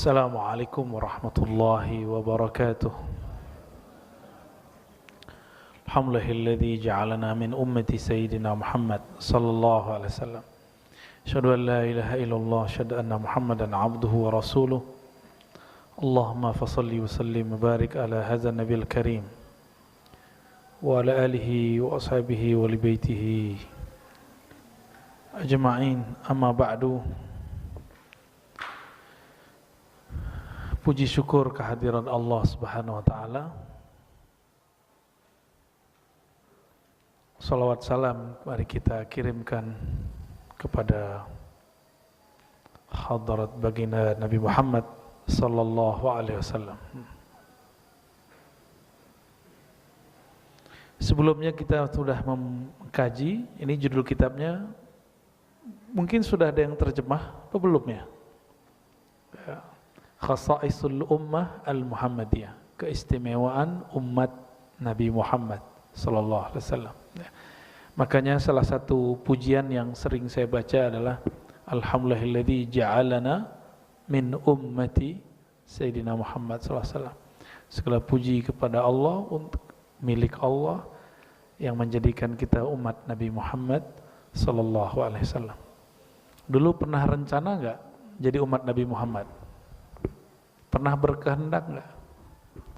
Assalamualaikum warahmatullahi wabarakatuh. Alhamdulillahilladzi ja'alana min ummati sayyidina Muhammad sallallahu alaihi wasallam. Asyhadu an la ilaha illallah, asyhadu anna Muhammadan abduhu wa rasuluh. Allahumma fassalli wa sallim wa barik ala hadzal nabiyil karim wa ala alihi wa ashabihi wa li baitihi ajma'in. Amma ba'du. Puji syukur kehadiran Allah Subhanahu wa taala. Salawat salam mari kita kirimkan kepada hadirat baginda Nabi Muhammad sallallahu alaihi wasallam. Sebelumnya kita sudah mengkaji, ini judul kitabnya mungkin sudah ada yang terjemah atau belum ya? Khasa'isul Ummah Al-Muhammadiyah, keistimewaan umat Nabi Muhammad sallallahu alaihi wasallam. Makanya salah satu pujian yang sering saya baca adalah Alhamdulillahilladzi ja'alana min ummati Sayyidina Muhammad sallallahu alaihi wasallam. Segala puji kepada Allah, untuk milik Allah yang menjadikan kita umat Nabi Muhammad sallallahu alaihi wasallam. Dulu pernah rencana enggak jadi umat Nabi Muhammad? Pernah berkehendak enggak?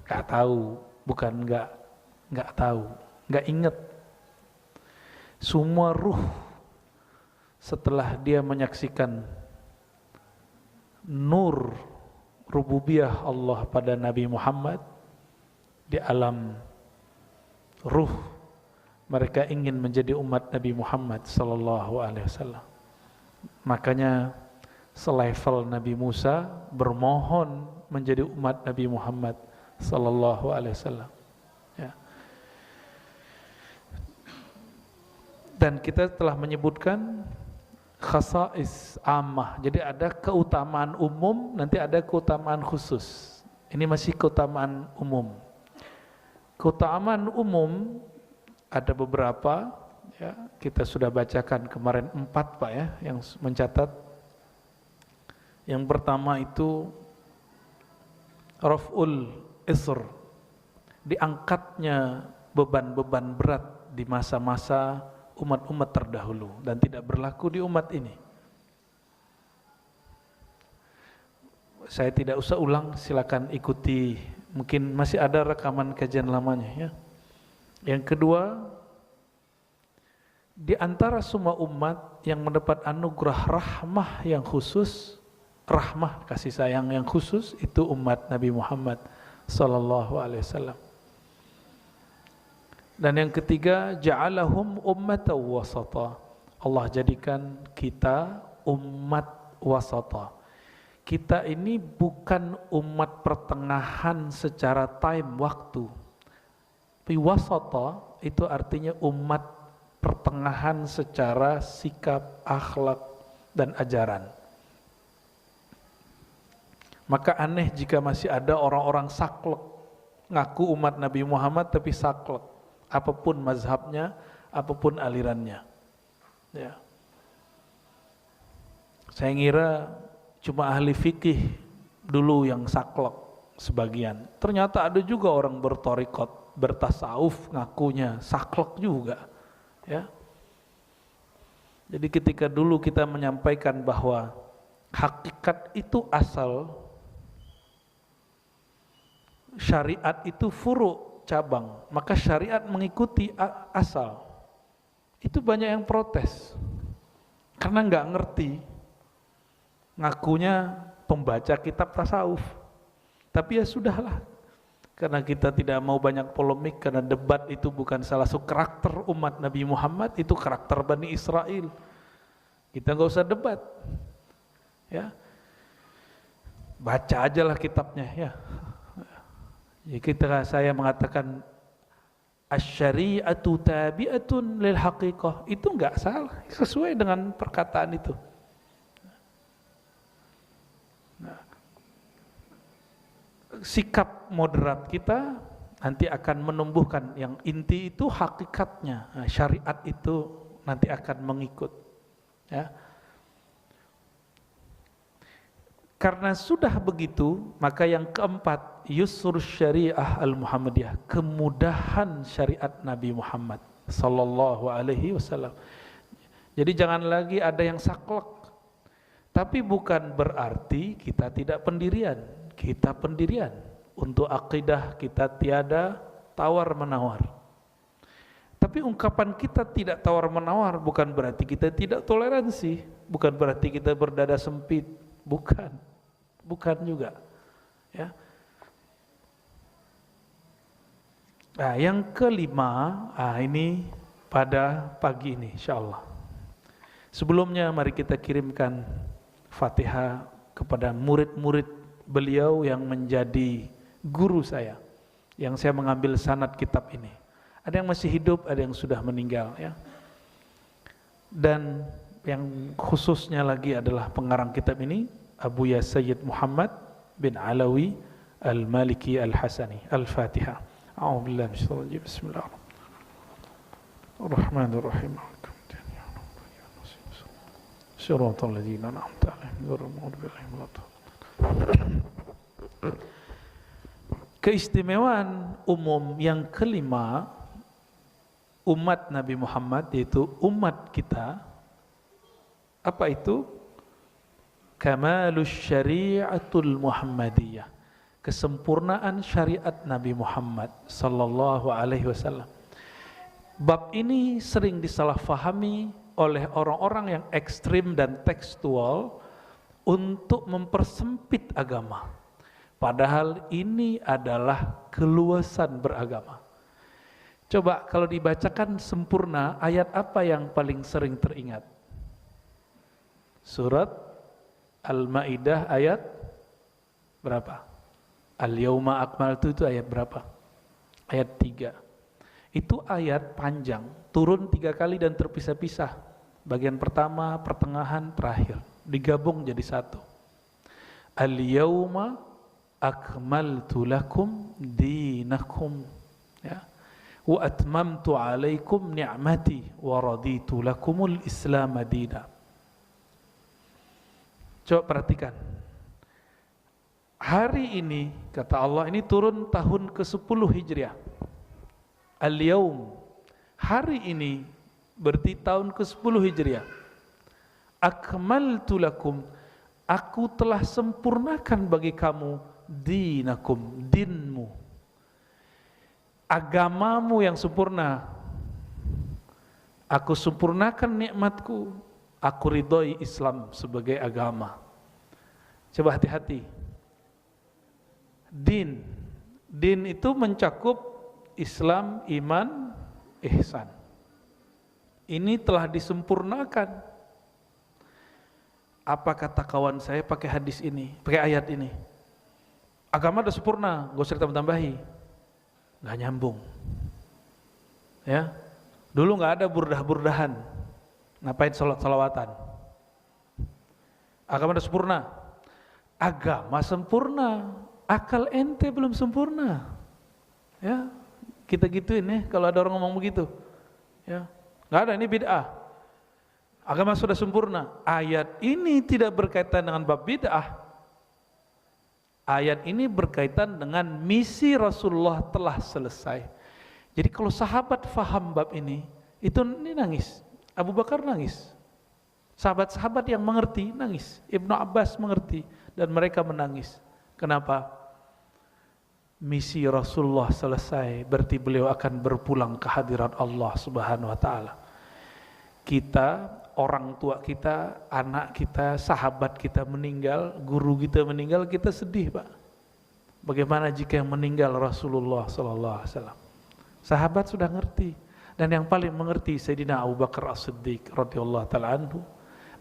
Enggak tahu, bukan enggak tahu, enggak ingat. Semua ruh setelah dia menyaksikan nur rububiyah Allah pada Nabi Muhammad di alam ruh, mereka ingin menjadi umat Nabi Muhammad sallallahu alaihi wasallam. Makanya selevel Nabi Musa bermohon menjadi umat Nabi Muhammad sallallahu alaihi wasallam. Ya. Dan kita telah menyebutkan khasa'is ammah. Jadi ada keutamaan umum, nanti ada keutamaan khusus. Ini masih keutamaan umum. Keutamaan umum ada beberapa, ya, kita sudah bacakan kemarin 4 Pak ya, yang mencatat. Yang pertama itu Raf'ul Isr, diangkatnya beban-beban berat di masa-masa umat-umat terdahulu dan tidak berlaku di umat ini. Saya tidak usah ulang, silakan ikuti, mungkin masih ada rekaman kajian lamanya ya. Yang kedua, di antara semua umat yang mendapat anugerah rahmah yang khusus, rahmah kasih sayang yang khusus, itu umat Nabi Muhammad sallallahu alaihi wasallam. Dan yang ketiga, ja'alahum ummatan wasata. Allah jadikan kita umat wasata. Kita ini bukan umat pertengahan secara time waktu. Tapi wasata itu artinya umat pertengahan secara sikap, akhlak dan ajaran. Maka aneh jika masih ada orang-orang saklek, ngaku umat Nabi Muhammad tapi saklek, apapun mazhabnya, apapun alirannya. Ya. Saya ngira cuma ahli fikih dulu yang saklek sebagian. Ternyata ada juga orang bertorikot, bertasawuf, ngakunya saklek juga. Ya. Jadi ketika dulu kita menyampaikan bahwa hakikat itu asal, syariat itu furu, cabang, maka syariat mengikuti asal. Itu banyak yang protes karena nggak ngerti, ngakunya pembaca kitab tasawuf. Tapi ya sudahlah, karena kita tidak mau banyak polemik, karena debat itu bukan salah satu karakter umat Nabi Muhammad, itu karakter Bani Israel. Kita nggak usah debat, ya, baca ajalah kitabnya, ya. Ya, saya mengatakan asy-syari'atu tabi'atun lil haqiqah, itu enggak salah, sesuai dengan perkataan itu. Nah, sikap moderat kita nanti akan menumbuhkan yang inti itu hakikatnya. Nah, syariat itu nanti akan mengikut. Ya. Karena sudah begitu, maka yang keempat, yusrul syariah al-Muhammadiyah, kemudahan syariat Nabi Muhammad sallallahu alaihi wasallam. Jadi jangan lagi ada yang saklek. Tapi bukan berarti kita tidak pendirian. Kita pendirian. Untuk akidah kita tiada tawar-menawar. Tapi ungkapan kita tidak tawar-menawar bukan berarti kita tidak toleransi, bukan berarti kita berdada sempit, bukan. Bukan juga. Ya. Nah, yang kelima, ini pada pagi ini insyaallah. Sebelumnya mari kita kirimkan Fatihah kepada murid-murid beliau yang menjadi guru saya, yang saya mengambil sanad kitab ini. Ada yang masih hidup, ada yang sudah meninggal, ya. Dan yang khususnya lagi adalah pengarang kitab ini, Abu Ya Sayyid Muhammad bin Alawi Al-Maliki Al-Hasani. Al-Fatihah. A'udzubillahi minasyaitonir rajim. Bismillahirrahmanirrahim. Shiratal ladzina an'amta 'alaihim ghairil maghdubi 'alaihim waladdallin. Keistimewaan umum yang kelima umat Nabi Muhammad, yaitu umat kita, apa itu? Kamalus syari'atul Muhammadiyah, kesempurnaan syariat Nabi Muhammad sallallahu alaihi wasallam. Bab ini sering disalahfahami oleh orang-orang yang ekstrim dan tekstual untuk mempersempit agama. Padahal ini adalah keluasan beragama. Coba kalau dibacakan sempurna, ayat apa yang paling sering teringat? Surat Al-Maidah ayat berapa? Al-Yauma Akmaltu itu ayat berapa? Ayat 3. Itu ayat panjang, turun 3 kali dan terpisah-pisah. Bagian pertama, pertengahan, terakhir, digabung jadi satu. Al-Yauma Akmaltu lakum dinakum, ya. Wa atmamtu alaikum ni'mati wa raditu lakumul Islam madina. Coba perhatikan. Hari ini, kata Allah, ini turun tahun ke-10 Hijriah. Al-Yaum, hari ini berarti tahun ke-10 Hijriah. Akmaltu lakum, aku telah sempurnakan bagi kamu dinakum, dinmu, agamamu yang sempurna. Aku sempurnakan nikmatku, aku ridhoi Islam sebagai agama. Coba hati-hati. Din itu mencakup Islam, iman, ihsan. Ini telah disempurnakan. Apa kata kawan saya pakai hadis ini, pakai ayat ini? Agama udah sempurna, gak usah ditambah-tambahi. Gak nyambung. Ya, dulu gak ada burdah-burdahan. Ngapain salat-salawatan? Agama udah sempurna. Agama sempurna, akal ente belum sempurna. Ya, kita gituin ya kalau ada orang ngomong begitu. Ya, nggak ada, ini bid'ah. Agama sudah sempurna. Ayat ini tidak berkaitan dengan bab bid'ah. Ayat ini berkaitan dengan misi Rasulullah telah selesai. Jadi kalau sahabat faham bab ini nangis. Abu Bakar nangis. Sahabat-sahabat yang mengerti nangis. Ibnu Abbas mengerti dan mereka menangis. Kenapa? Misi Rasulullah selesai, berarti beliau akan berpulang ke hadirat Allah Subhanahu wa taala. Kita, orang tua kita, anak kita, sahabat kita meninggal, guru kita meninggal, kita sedih, Pak. Bagaimana jika yang meninggal Rasulullah sallallahu alaihi wasallam? Sahabat sudah ngerti, dan yang paling mengerti Sayyidina Abu Bakar As-Siddiq radhiyallahu taala anhu.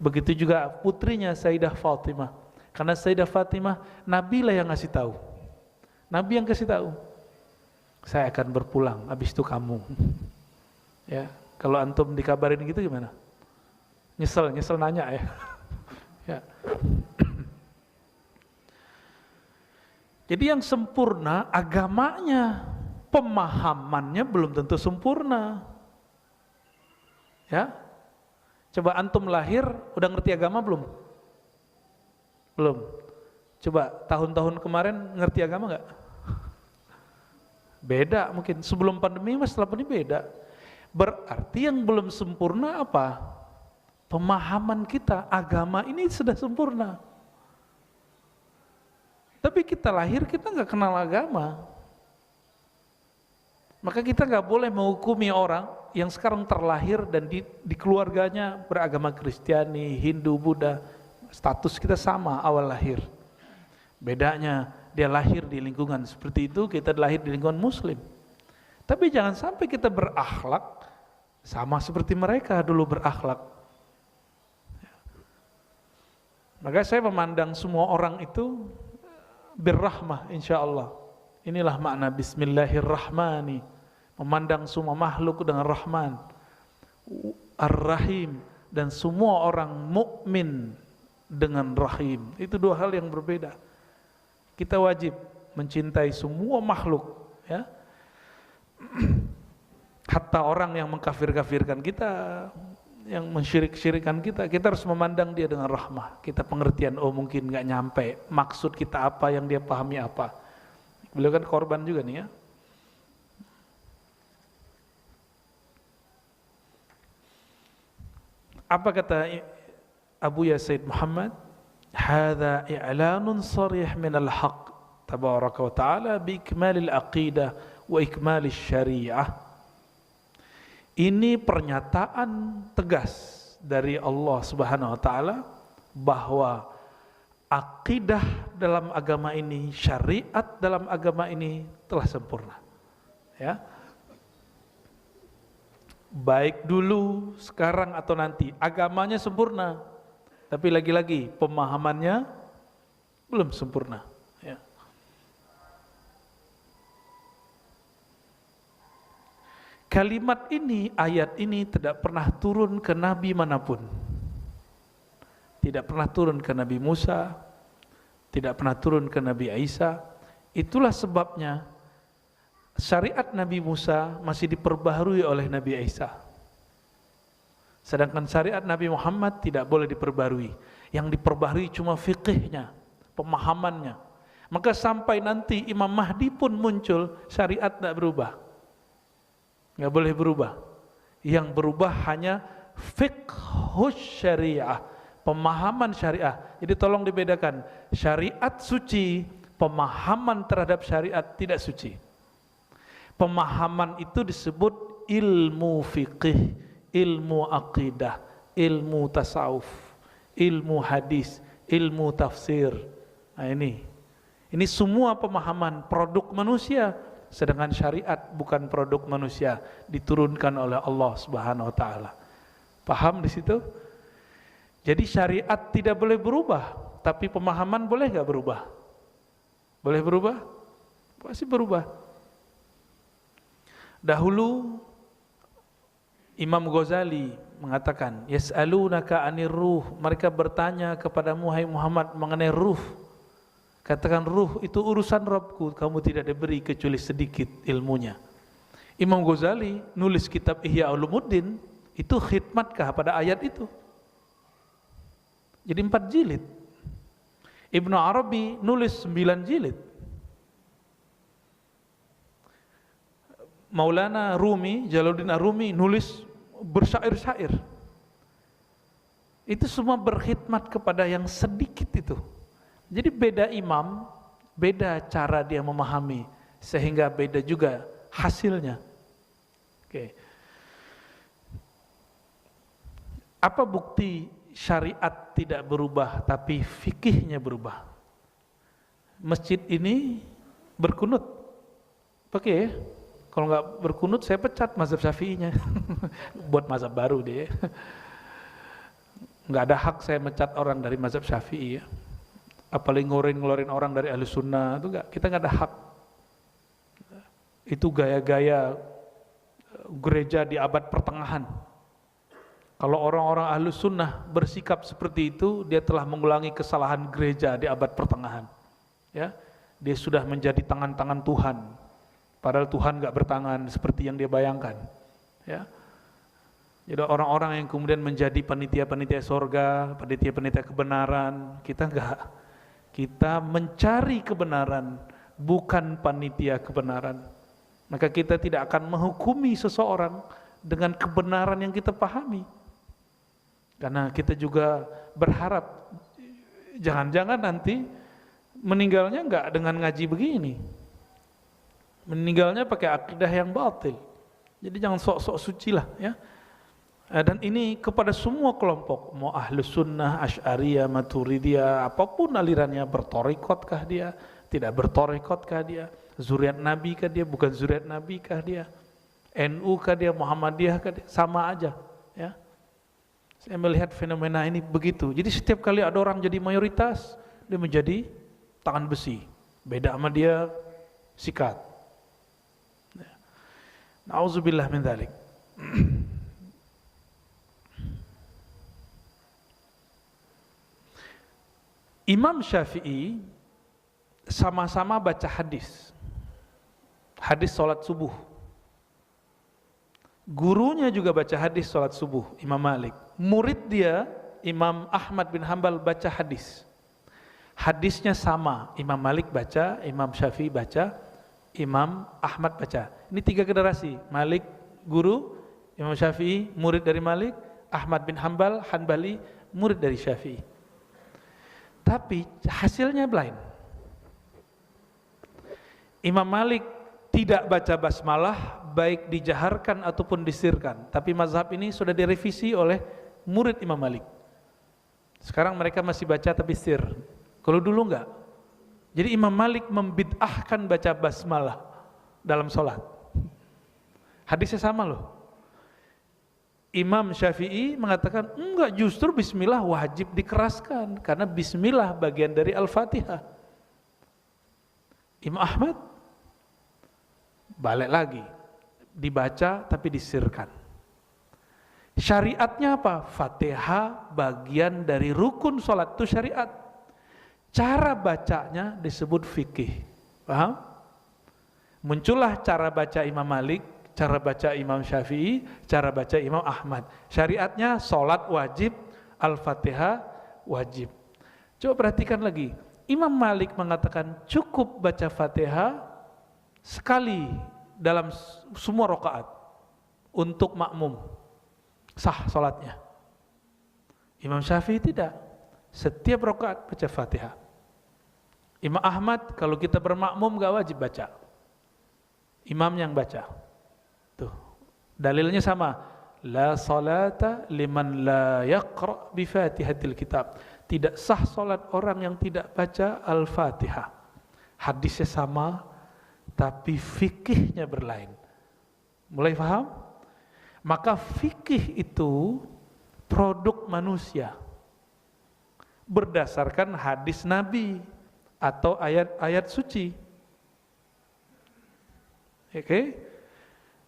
Begitu juga putrinya Sayyidah Fatimah. Karena Sayyidah Fatimah Nabi lah yang ngasih tahu. Nabi yang kasih tahu, saya akan berpulang, habis itu kamu. Ya, kalau antum dikabarin gitu gimana? Nyesel nanya ya. Ya. Jadi yang sempurna agamanya, pemahamannya belum tentu sempurna. Ya, coba antum lahir udah ngerti agama belum? Belum. Coba tahun-tahun kemarin ngerti agama nggak? Beda mungkin. Sebelum pandemi mas, setelah pandemi beda. Berarti yang belum sempurna apa? Pemahaman kita, agama ini sudah sempurna. Tapi kita lahir, kita nggak kenal agama. Maka kita nggak boleh menghukumi orang yang sekarang terlahir dan di keluarganya beragama Kristiani, Hindu, Buddha. Status kita sama awal lahir. Bedanya dia lahir di lingkungan seperti itu, kita lahir di lingkungan Muslim. Tapi jangan sampai kita berakhlak sama seperti mereka dulu berakhlak. Maka saya memandang semua orang itu birrahmah insyaallah. Inilah makna bismillahirrahmani. Memandang semua makhluk dengan Rahman, Ar-Rahim, dan semua orang mukmin dengan Rahim. Itu dua hal yang berbeda. Kita wajib mencintai semua makhluk, ya. Hatta orang yang mengkafir-kafirkan kita, yang mensyirik-syirikan kita, kita harus memandang dia dengan rahmah. Kita pengertian, oh mungkin nggak nyampe maksud kita apa, yang dia pahami apa. Beliau kan korban juga nih ya. Apa kata Abu Said Muhammad? Hadza i'lanun sharih min al-haq tabaraka wa ta'ala bi ikmalil aqidah wa ikmalis syariah. Ini pernyataan tegas dari Allah Subhanahu wa taala bahwa akidah dalam agama ini, syariat dalam agama ini telah sempurna. Ya. Baik dulu, sekarang atau nanti, agamanya sempurna. Tapi lagi-lagi pemahamannya belum sempurna. Ya. Kalimat ini, ayat ini tidak pernah turun ke Nabi manapun. Tidak pernah turun ke Nabi Musa, tidak pernah turun ke Nabi Isa. Itulah sebabnya syariat Nabi Musa masih diperbaharui oleh Nabi Isa. Sedangkan syariat Nabi Muhammad tidak boleh diperbarui. Yang diperbarui cuma fikihnya, pemahamannya. Maka sampai nanti Imam Mahdi pun muncul, syariat tidak berubah. Nggak boleh berubah. Yang berubah hanya fiqhus syariah, pemahaman syariah. Jadi tolong dibedakan, syariat suci, pemahaman terhadap syariat tidak suci. Pemahaman itu disebut ilmu fiqih, ilmu aqidah, ilmu tasawuf, ilmu hadis, ilmu tafsir. Nah ini semua pemahaman produk manusia. Sedangkan syariat bukan produk manusia, diturunkan oleh Allah Subhanahu wa taala. Paham di situ? Jadi syariat tidak boleh berubah, tapi pemahaman boleh enggak berubah? Boleh berubah? Pasti berubah. Dahulu Imam Ghazali mengatakan, yas'alunaka 'anir ruh, mereka bertanya kepadamu hai Muhammad mengenai ruh. Katakan ruh itu urusan Rabbku, kamu tidak diberi kecuali sedikit ilmunya. Imam Ghazali nulis kitab Ihya Ulumuddin, itu khidmatkah pada ayat itu? Jadi 4 jilid. Ibnu Arabi nulis 9 jilid. Maulana Rumi, Jalaluddin Ar-Rumi nulis bersyair-syair. Itu semua berkhidmat kepada yang sedikit itu. Jadi beda imam, beda cara dia memahami, sehingga beda juga hasilnya. Oke. Apa bukti syariat tidak berubah tapi fikihnya berubah? Masjid ini berkunut, pakai ya? Kalau nggak berkunut saya pecat mazhab Syafi'inya. Buat mazhab baru deh. Nggak ada hak saya mecat orang dari mazhab Syafi'i ya. Apalagi ngeluarin orang dari Ahlus Sunnah, itu enggak, kita nggak ada hak. Itu gaya-gaya gereja di abad pertengahan. Kalau orang-orang Ahlus Sunnah bersikap seperti itu, dia telah mengulangi kesalahan gereja di abad pertengahan. Ya, dia sudah menjadi tangan-tangan Tuhan, padahal Tuhan nggak bertangan seperti yang dia bayangkan. Ya, jadi orang-orang yang kemudian menjadi panitia-panitia sorga, panitia-panitia kebenaran, kita enggak. Kita mencari kebenaran, bukan panitia kebenaran. Maka kita tidak akan menghukumi seseorang dengan kebenaran yang kita pahami. Karena kita juga berharap jangan-jangan nanti meninggalnya enggak dengan ngaji begini. Meninggalnya pakai akidah yang batil. Jadi jangan sok-sok suci lah ya. Dan ini kepada semua kelompok, mau Ahlus Sunnah, Asy'ariyah, Maturidiyah, apapun alirannya, bertorikotkah dia, tidak bertorikotkah dia, zuriat Nabi kah dia, bukan zuriat Nabi kah dia, NU kah dia, Muhammadiyah kah dia, sama aja ya. Saya melihat fenomena ini begitu. Jadi setiap kali ada orang jadi mayoritas, dia menjadi tangan besi. Beda sama dia sikat. Nauzubillah min dzalik. Imam Syafi'i sama-sama baca hadis. Hadis salat subuh. Gurunya juga baca hadis salat subuh, Imam Malik. Murid dia, Imam Ahmad bin Hanbal, baca hadis. Hadisnya sama, Imam Malik baca, Imam Syafi'i baca, Imam Ahmad baca. Ini 3 generasi, Malik guru, Imam Syafi'i murid dari Malik, Ahmad bin Hanbal Hanbali murid dari Syafi'i. Tapi hasilnya lain. Imam Malik tidak baca basmalah baik dijaharkan ataupun disirkan. Tapi mazhab ini sudah direvisi oleh murid Imam Malik. Sekarang mereka masih baca tapi sir. Kalau dulu enggak. Jadi Imam Malik membid'ahkan baca basmalah dalam sholat. Hadisnya sama loh. Imam Syafi'i mengatakan enggak, justru bismillah wajib dikeraskan karena bismillah bagian dari Al-Fatihah. Imam Ahmad balik lagi, dibaca tapi disirkan. Syariatnya apa? Fatihah bagian dari rukun sholat, itu syariat. Cara bacanya disebut fikih. Paham? Muncullah cara baca Imam Malik, cara baca Imam Syafi'i, cara baca Imam Ahmad. Syariatnya sholat wajib, Al-Fatihah wajib. Coba perhatikan lagi. Imam Malik mengatakan cukup baca Fatihah sekali dalam semua rakaat untuk makmum, sah sholatnya. Imam Syafi'i tidak. Setiap rakaat baca Fatihah. Imam Ahmad kalau kita bermakmum gak wajib baca. Imam yang baca. Tuh, dalilnya sama. La salata liman la yaqra bi Fatihatil kitab. Tidak sah salat orang yang tidak baca Al-Fatihah. Hadisnya sama, tapi fikihnya berlain. Mulai paham? Maka fikih itu produk manusia. Berdasarkan hadis Nabi atau ayat-ayat suci. Oke?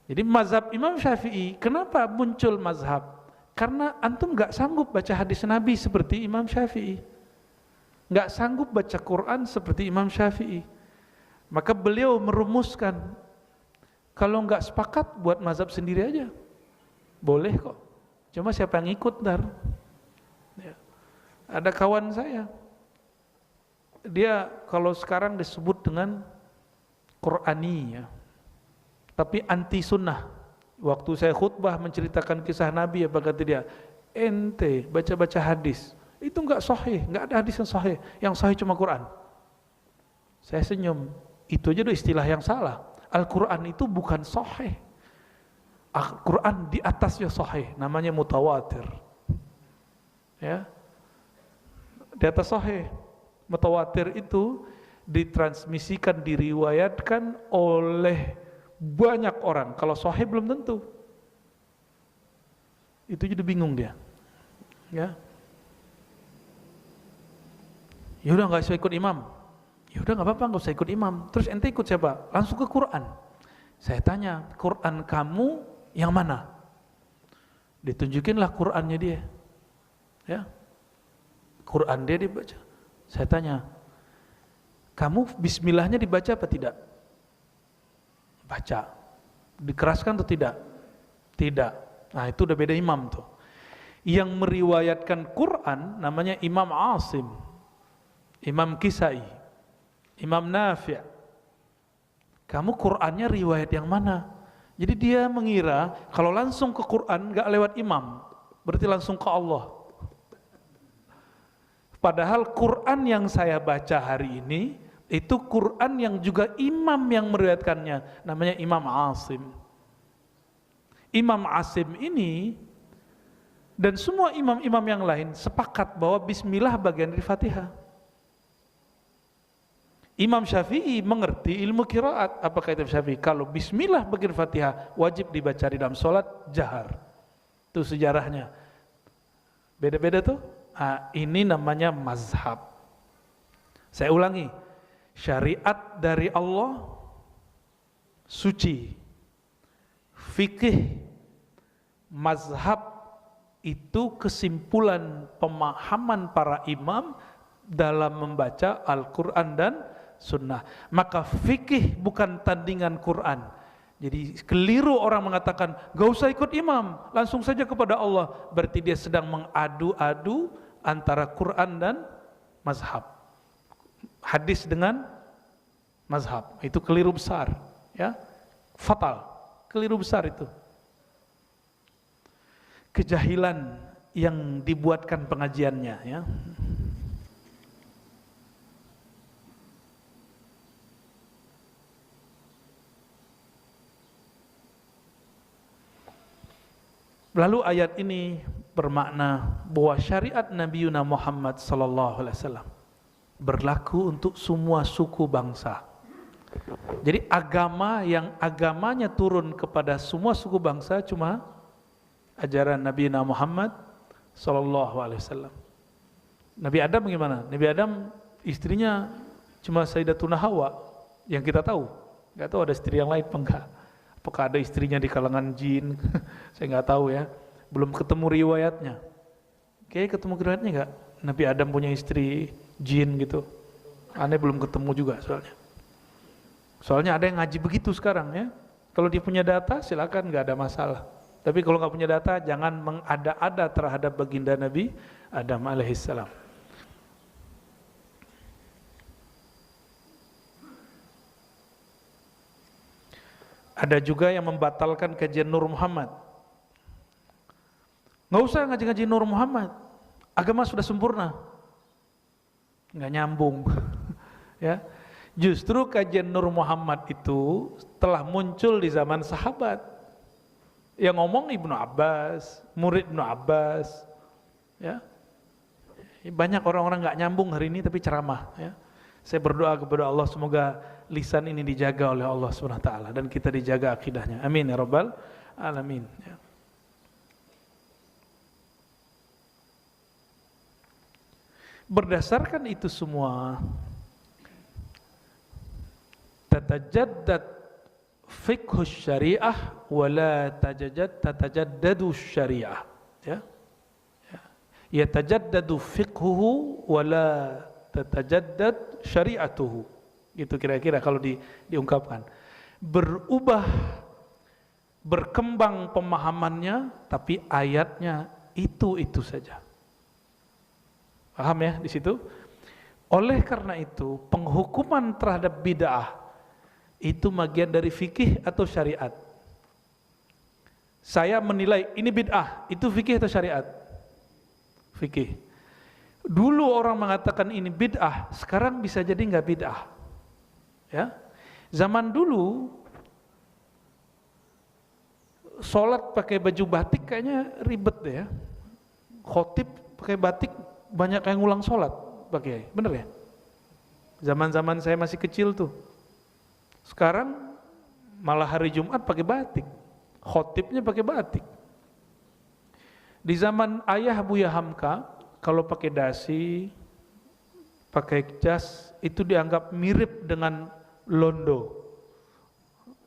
Jadi mazhab Imam Syafi'i, kenapa muncul mazhab? Karena antum gak sanggup baca hadis Nabi seperti Imam Syafi'i, gak sanggup baca Quran seperti Imam Syafi'i. Maka beliau merumuskan, kalau gak sepakat buat mazhab sendiri aja, boleh kok. Cuma siapa yang ikut ntar? Ya. Ada kawan saya, dia kalau sekarang disebut dengan Qur'ani ya, tapi anti sunnah. Waktu saya khutbah menceritakan kisah Nabi, apa kata dia? Ente baca-baca hadis, itu enggak sahih, enggak ada hadis yang sahih. Yang sahih cuma Quran. Saya senyum, itu aja udah istilah yang salah. Al-Quran itu bukan sahih. Al-Quran di atasnya sahih, namanya mutawatir. Ya, di atas sahih. Mutawatir itu ditransmisikan, diriwayatkan oleh banyak orang. Kalau sahih belum tentu. Itu jadi bingung dia. Ya. Ya udah enggak usah ikut imam. Ya udah enggak apa-apa, enggak usah ikut imam. Terus ente ikut siapa? Langsung ke Quran. Saya tanya, Quran kamu yang mana? Ditunjukinlah Qurannya dia. Ya. Quran dia dibaca. Saya tanya, kamu bismillahnya dibaca apa tidak? Baca. Dikeraskan atau tidak? Tidak. Nah itu udah beda imam tuh. Yang meriwayatkan Quran namanya Imam Asim. Imam Kisai, Imam Nafi'. Kamu Qur'annya riwayat yang mana? Jadi dia mengira kalau langsung ke Qur'an gak lewat imam, berarti langsung ke Allah. Padahal Qur'an yang saya baca hari ini itu Qur'an yang juga imam yang meriwayatkannya, namanya Imam Asim. Imam Asim ini dan semua imam-imam yang lain sepakat bahwa bismillah bagian dari Fatihah. Imam Syafi'i mengerti ilmu qiraat. Apa kata Imam Syafi'i? Kalau bismillah bagian Fatihah wajib dibaca di dalam sholat jahar. Itu sejarahnya. Beda-beda tuh. Nah, ini namanya mazhab. Saya ulangi. Syariat dari Allah suci. Fikih mazhab itu kesimpulan pemahaman para imam dalam membaca Al-Quran dan Sunnah. Maka fikih bukan tandingan Quran. Jadi keliru orang mengatakan gak usah ikut imam, langsung saja kepada Allah. Berarti dia sedang mengadu-adu antara Quran dan mazhab, hadis dengan mazhab. Itu keliru besar, ya, fatal, keliru besar itu. Kejahilan yang dibuatkan pengajiannya, ya. Lalu ayat ini bermakna bahwa syariat Nabi Muhammad sallallahu alaihi wasallam berlaku untuk semua suku bangsa. Jadi agama yang agamanya turun kepada semua suku bangsa cuma ajaran Nabi Muhammad sallallahu alaihi wasallam. Nabi Adam bagaimana? Nabi Adam istrinya cuma Sayyidatuna Hawa yang kita tahu. Enggak tahu ada istri yang lain apa enggak. Apakah ada istrinya di kalangan jin? Saya nggak tahu ya. Belum ketemu riwayatnya. Kayaknya ketemu riwayatnya nggak? Nabi Adam punya istri jin gitu. Aneh belum ketemu juga soalnya. Soalnya ada yang ngaji begitu sekarang ya. Kalau dia punya data silakan, nggak ada masalah. Tapi kalau nggak punya data jangan mengada-ada terhadap baginda Nabi Adam alaihissalam. Ada juga yang membatalkan kajian Nur Muhammad. Nggak usah ngaji-ngaji Nur Muhammad, agama sudah sempurna. Nggak nyambung. Ya, justru kajian Nur Muhammad itu telah muncul di zaman sahabat. Yang ngomong Ibnu Abbas, murid Ibnu Abbas. Ya, banyak orang-orang nggak nyambung hari ini tapi ceramah. Ya. Saya berdoa kepada Allah semoga lisan ini dijaga oleh Allah SWT dan kita dijaga akidahnya. Amin ya rabbal alamin. Ya. Berdasarkan itu semua, tatajaddad fiqh syariah wala tatajaddadu syariah. Ya. Yatajaddadu fiqhuhu wala tatajaddad syariatuhu. Gitu kira-kira kalau diungkapkan. Berubah, berkembang pemahamannya, tapi ayatnya itu saja. Paham ya di situ? Oleh karena itu, penghukuman terhadap bid'ah itu bagian dari fikih atau syariat. Saya menilai ini bid'ah, itu fikih atau syariat? Fikih. Dulu orang mengatakan ini bid'ah, sekarang bisa jadi nggak bid'ah. Ya, zaman dulu sholat pakai baju batik kayaknya ribet deh ya. Khotib pakai batik banyak yang ngulang sholat pakai, bener ya? Zaman-zaman saya masih kecil tuh. Sekarang malah hari Jumat pakai batik, khotibnya pakai batik. Di zaman ayah Buya Hamka, kalau pakai dasi, pakai jas itu dianggap mirip dengan Londo,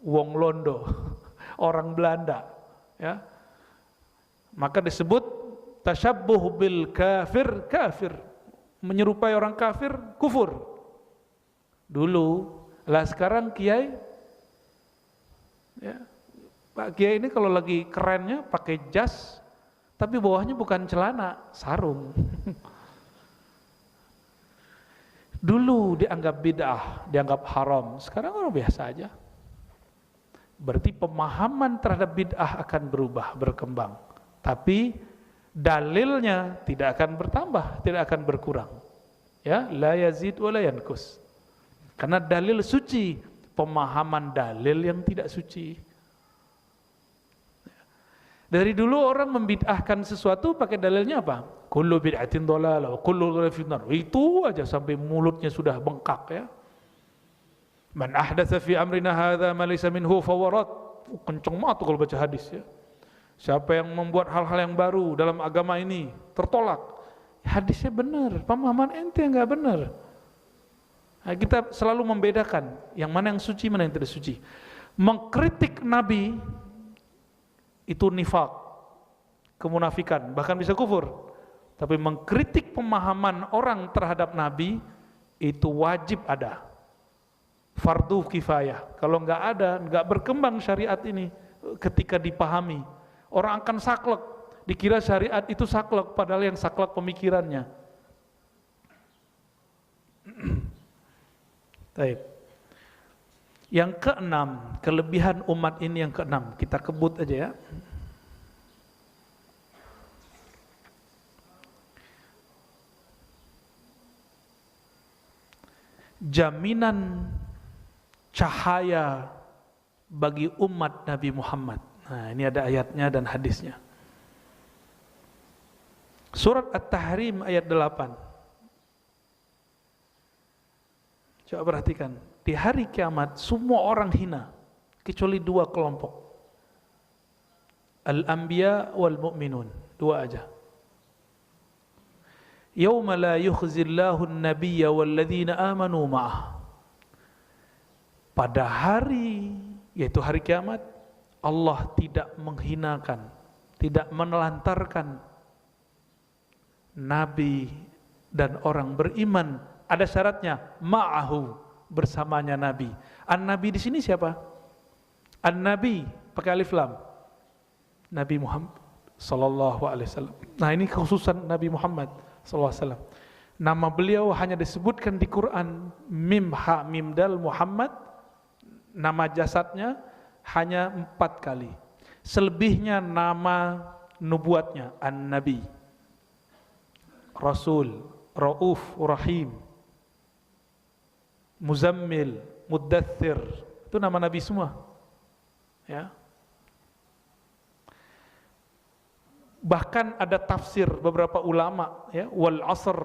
wong Londo, orang Belanda, ya. Maka disebut tasyabbuh bil kafir, kafir, menyerupai orang kafir, kufur. Dulu, lah sekarang kiai, ya, Pak Kiai ini kalau lagi kerennya pakai jas, tapi bawahnya bukan celana, sarung. Dulu dianggap bid'ah, dianggap haram, sekarang orang biasa aja. Berarti pemahaman terhadap bid'ah akan berubah, berkembang. Tapi dalilnya tidak akan bertambah, tidak akan berkurang. Ya, la yazid wa la yankus. Karena dalil suci, pemahaman dalil yang tidak suci. Dari dulu orang membid'ahkan sesuatu pakai dalilnya apa? Kullu bid'atin dhalalah wa kullu dhalalatin finnar. Itu aja sampai mulutnya sudah bengkak ya. Man ahdatsa fi amrina hadza ma laysa minhu fawarat. Kenceng banget kalau baca hadis ya. Siapa yang membuat hal-hal yang baru dalam agama ini tertolak. Hadisnya benar, pemahaman ente enggak benar. Nah, kita selalu membedakan yang mana yang suci, mana yang tidak suci. Mengkritik Nabi itu nifak, kemunafikan, bahkan bisa kufur. Tapi mengkritik pemahaman orang terhadap Nabi itu wajib ada, fardu kifayah. Kalau nggak ada, nggak berkembang syariat ini. Ketika dipahami, orang akan saklek, dikira syariat itu saklek, padahal yang saklek pemikirannya. Baik. Yang keenam, kelebihan umat ini yang keenam, kita kebut aja ya. Jaminan cahaya bagi umat Nabi Muhammad. Nah, ini ada ayatnya dan hadisnya. Surat At-Tahrim ayat 8. Coba perhatikan, di hari kiamat semua orang hina kecuali dua kelompok. Al-Anbiya wal Mu'minun, dua aja. Yauma la yukhzillahu an-nabiyya walladzina amanu ma'ah. Pada hari, yaitu hari kiamat, Allah tidak menghinakan, tidak menelantarkan Nabi dan orang beriman. Ada syaratnya, ma'ahu, bersamanya Nabi. An-Nabi di sini siapa? An-Nabi pakai alif lam. Nabi Muhammad sallallahu alaihi wasallam. Nah, ini kekhususan Nabi Muhammad sallallahu alaihi wasallam. Nama beliau hanya disebutkan di Quran mim ha mim dal Muhammad. Nama jasadnya hanya 4 kali. Selebihnya nama nubuatnya An-Nabi, Rasul, Rauf, Rahim, Muzammil, Muddathir, itu nama Nabi semua. Ya. Bahkan ada tafsir beberapa ulama, ya, wal asr.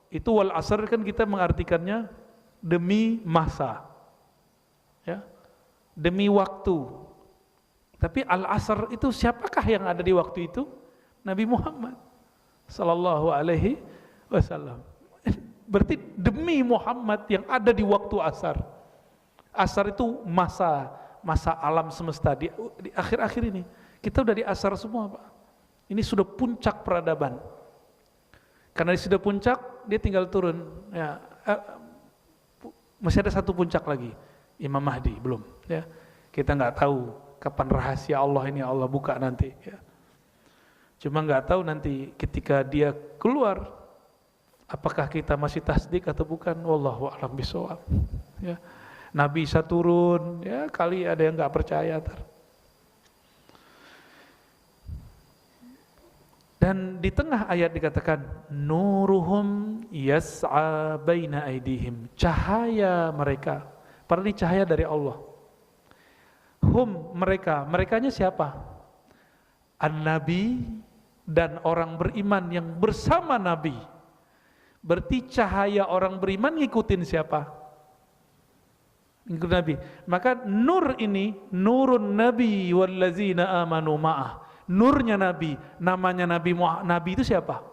Itu wal asr kan kita mengartikannya demi masa. Ya. Demi waktu. Tapi al asr itu siapakah yang ada di waktu itu? Nabi Muhammad sallallahu alaihi wasallam. Berarti demi Muhammad yang ada di waktu asar. Asar itu masa alam semesta di akhir-akhir ini. Kita udah di asar semua, Pak. Ini sudah puncak peradaban. Karena sudah puncak, dia tinggal turun. Ya, masih ada satu puncak lagi, Imam Mahdi belum. Ya, kita nggak tahu kapan rahasia Allah ini Allah buka nanti. Ya. Cuma nggak tahu nanti ketika dia keluar, apakah kita masih tasdik atau bukan? Wallahu a'lam bishawab. Ya. Nabi bisa turun, ya kali ada yang nggak percaya. Dan di tengah ayat dikatakan nuruhum yas'a baina aidihim, cahaya mereka. Padahal ini cahaya dari Allah. Hum, mereka, merekanya siapa? An-Nabi dan orang beriman yang bersama Nabi. Berarti cahaya orang beriman ngikutin siapa? Ngikutin Nabi. Maka nur ini, nurun Nabi wallazina amanu ma'ah. Nurnya Nabi, namanya Nabi itu siapa?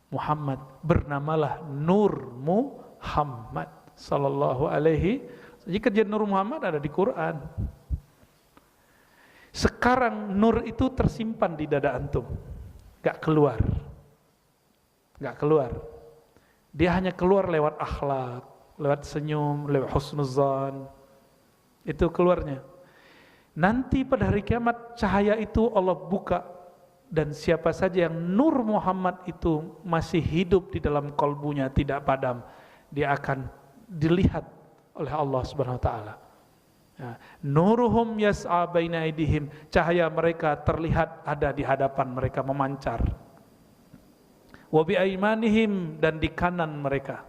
Muhammad. Bernamalah Nur Muhammad sallallahu alaihi. Jadi kerjaan Nur Muhammad ada di Quran. Sekarang nur itu tersimpan di dada antum, gak keluar, gak keluar. Dia hanya keluar lewat akhlak, lewat senyum, lewat husnuzan. Itu keluarnya. Nanti pada hari kiamat cahaya itu Allah buka, dan siapa saja yang Nur Muhammad itu masih hidup di dalam kalbunya, tidak padam, dia akan dilihat oleh Allah Subhanahu wa taala. Ya, nuruhum yas'a baina aydihim, cahaya mereka terlihat ada di hadapan mereka memancar. Wa bi aymanihim, dan di kanan mereka.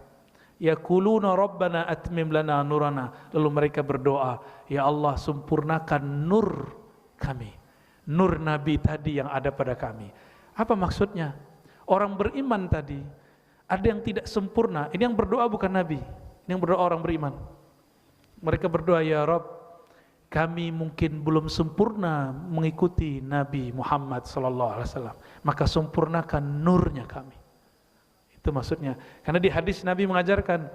Yaquluna rabbana atmim lana nurana, lalu mereka berdoa, ya Allah sempurnakan nur kami, nur Nabi tadi yang ada pada kami. Apa maksudnya? Orang beriman tadi ada yang tidak sempurna. Ini yang berdoa bukan Nabi, ini yang berdoa orang beriman. Mereka berdoa, ya Rabb, kami mungkin belum sempurna mengikuti Nabi Muhammad SAW, maka sempurnakan nurnya kami. Itu maksudnya. Karena di hadis Nabi mengajarkan,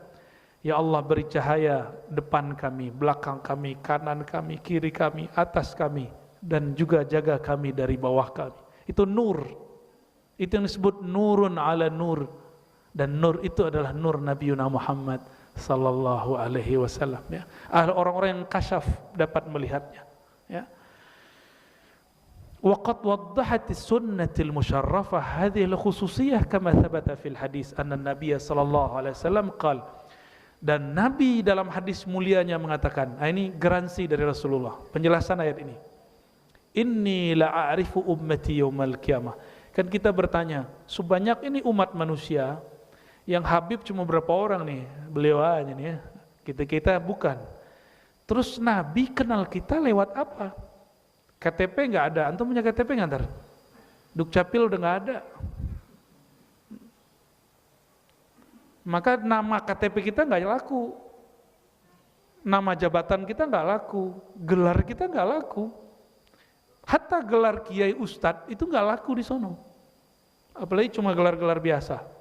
ya Allah beri cahaya depan kami, belakang kami, kanan kami, kiri kami, atas kami, dan juga jaga kami dari bawah kami. Itu nur. Itu yang disebut nurun ala nur. Dan nur itu adalah nur Nabi Muhammad sallallahu alaihi wasallam, ya. Orang-orang yang kasyaf dapat melihatnya, ya. Wa qad waddahat as-sunnatul musyarrafah hadhihi al-khususiyah kama thabata fil hadis anna an-nabiy sallallahu alaihi wasallam qala, dan Nabi dalam hadis mulianya mengatakan, ini garansi dari Rasulullah, penjelasan ayat ini. Inni la'arifu ummati yaumal qiyamah. Kan kita bertanya, sebanyak ini umat manusia, yang Habib cuma berapa orang nih, beliau aja nih ya, kita bukan. Terus Nabi kenal kita lewat apa? KTP nggak ada, antum punya KTP nggak ntar? Dukcapil udah nggak ada. Maka nama KTP kita nggak laku, nama jabatan kita nggak laku, gelar kita nggak laku. Hatta gelar kiai ustadz itu nggak laku di sono. Apalagi cuma gelar-gelar biasa.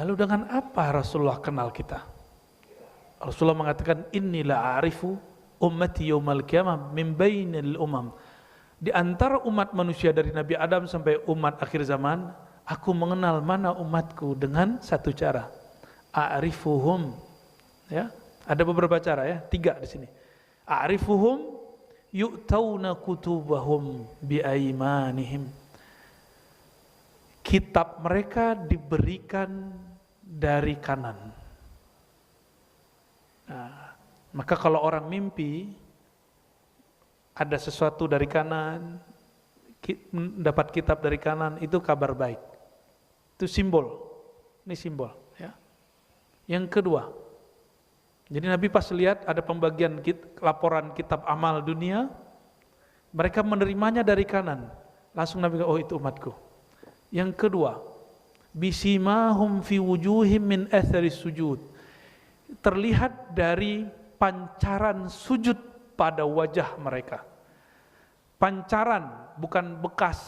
Lalu dengan apa Rasulullah kenal kita? Rasulullah mengatakan, inilah arifu ummati yaumal qiyamah min bainil umam. Di antara umat manusia dari Nabi Adam sampai umat akhir zaman, aku mengenal mana umatku dengan satu cara. A'rifuhum, ya. Ada beberapa cara, ya, 3 di sini. A'rifuhum yu'tauna kutubahum biaimanihim. Kitab mereka diberikan dari kanan. Nah, maka kalau orang mimpi ada sesuatu dari kanan, dapat kitab dari kanan, itu kabar baik. Itu simbol. Ini simbol, ya. Yang kedua, jadi Nabi pas lihat ada pembagian laporan kitab amal dunia, mereka menerimanya dari kanan. Langsung Nabi, oh itu umatku. Yang kedua, bisimahum fi wujuhim min athari sujud. Terlihat dari pancaran sujud pada wajah mereka. Pancaran, bukan bekas,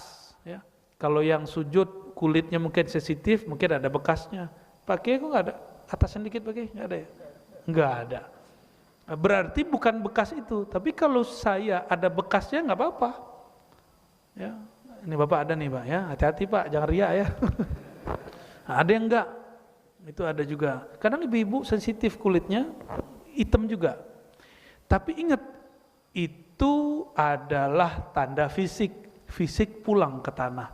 ya. Kalau yang sujud kulitnya mungkin sensitif, mungkin ada bekasnya. Pakai kok nggak ada? Atasnya dikit pakai, nggak ada ya? Nggak ada. Berarti bukan bekas itu. Tapi kalau saya ada bekasnya nggak apa-apa. Ya. Ini Bapak ada nih Pak, ya, hati-hati Pak, jangan riak ya. Ada yang enggak, itu ada juga. Kadang ibu-ibu sensitif kulitnya, hitam juga. Tapi ingat, itu adalah tanda fisik pulang ke tanah.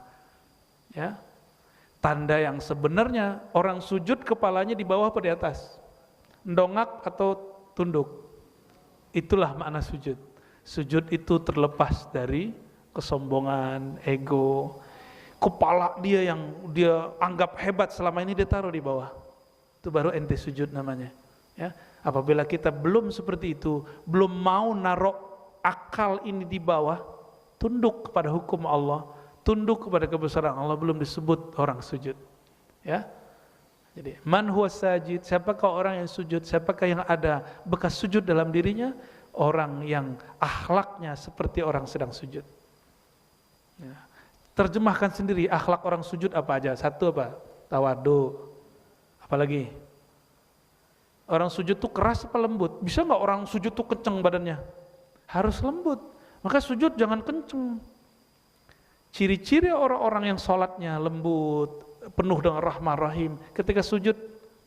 Ya, tanda yang sebenarnya orang sujud kepalanya di bawah atau di atas, ndongak atau tunduk. Itulah makna sujud. Sujud itu terlepas dari kesombongan, ego, kepala dia yang dia anggap hebat selama ini dia taruh di bawah. Itu baru ente sujud namanya. Ya, apabila kita belum seperti itu, belum mau naruh akal ini di bawah, tunduk kepada hukum Allah, tunduk kepada kebesaran Allah, belum disebut orang sujud. Ya, jadi man huwa sajid, siapakah orang yang sujud? Siapakah yang ada bekas sujud dalam dirinya? Orang yang akhlaknya seperti orang sedang sujud. Ya. Terjemahkan sendiri akhlak orang sujud apa aja? Satu apa? Tawadu. Apalagi? Orang sujud tuh keras apa lembut? Bisa nggak orang sujud tuh kenceng badannya? Harus lembut. Maka sujud jangan kenceng. Ciri-ciri orang-orang yang sholatnya lembut, penuh dengan rahmah rahim, ketika sujud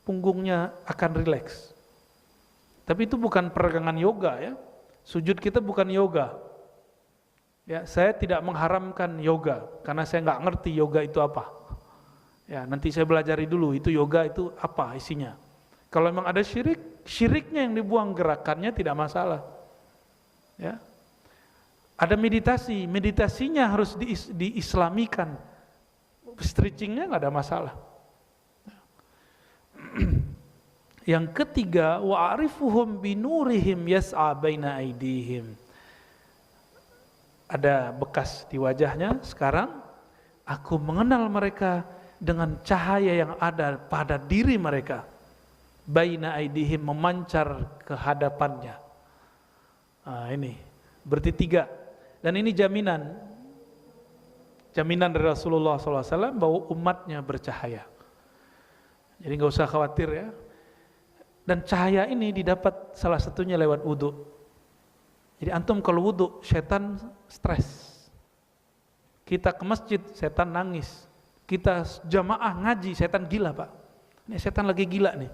punggungnya akan rileks. Tapi itu bukan peregangan yoga, ya. Sujud kita bukan yoga. Ya, saya tidak mengharamkan yoga karena saya nggak ngerti yoga itu apa. Ya, nanti saya belajari dulu itu yoga itu apa isinya. Kalau memang ada syirik, syiriknya yang dibuang, gerakannya tidak masalah. Ya. Ada meditasi, meditasinya harus diislamikan. Stretchingnya nggak ada masalah. Yang ketiga, wa'arifuhum binurihim yas'a baina aidihim. Ada bekas di wajahnya, sekarang aku mengenal mereka dengan cahaya yang ada pada diri mereka. Baina aidihim, memancar ke hadapannya. Nah, ini berarti 3. Dan ini jaminan dari Rasulullah SAW bahwa umatnya bercahaya. Jadi nggak usah khawatir ya. Dan cahaya ini didapat salah satunya lewat wudhu. Jadi antum kalau wudhu, setan stres. Kita ke masjid, setan nangis. Kita jamaah ngaji, setan gila Pak. Ini setan lagi gila nih.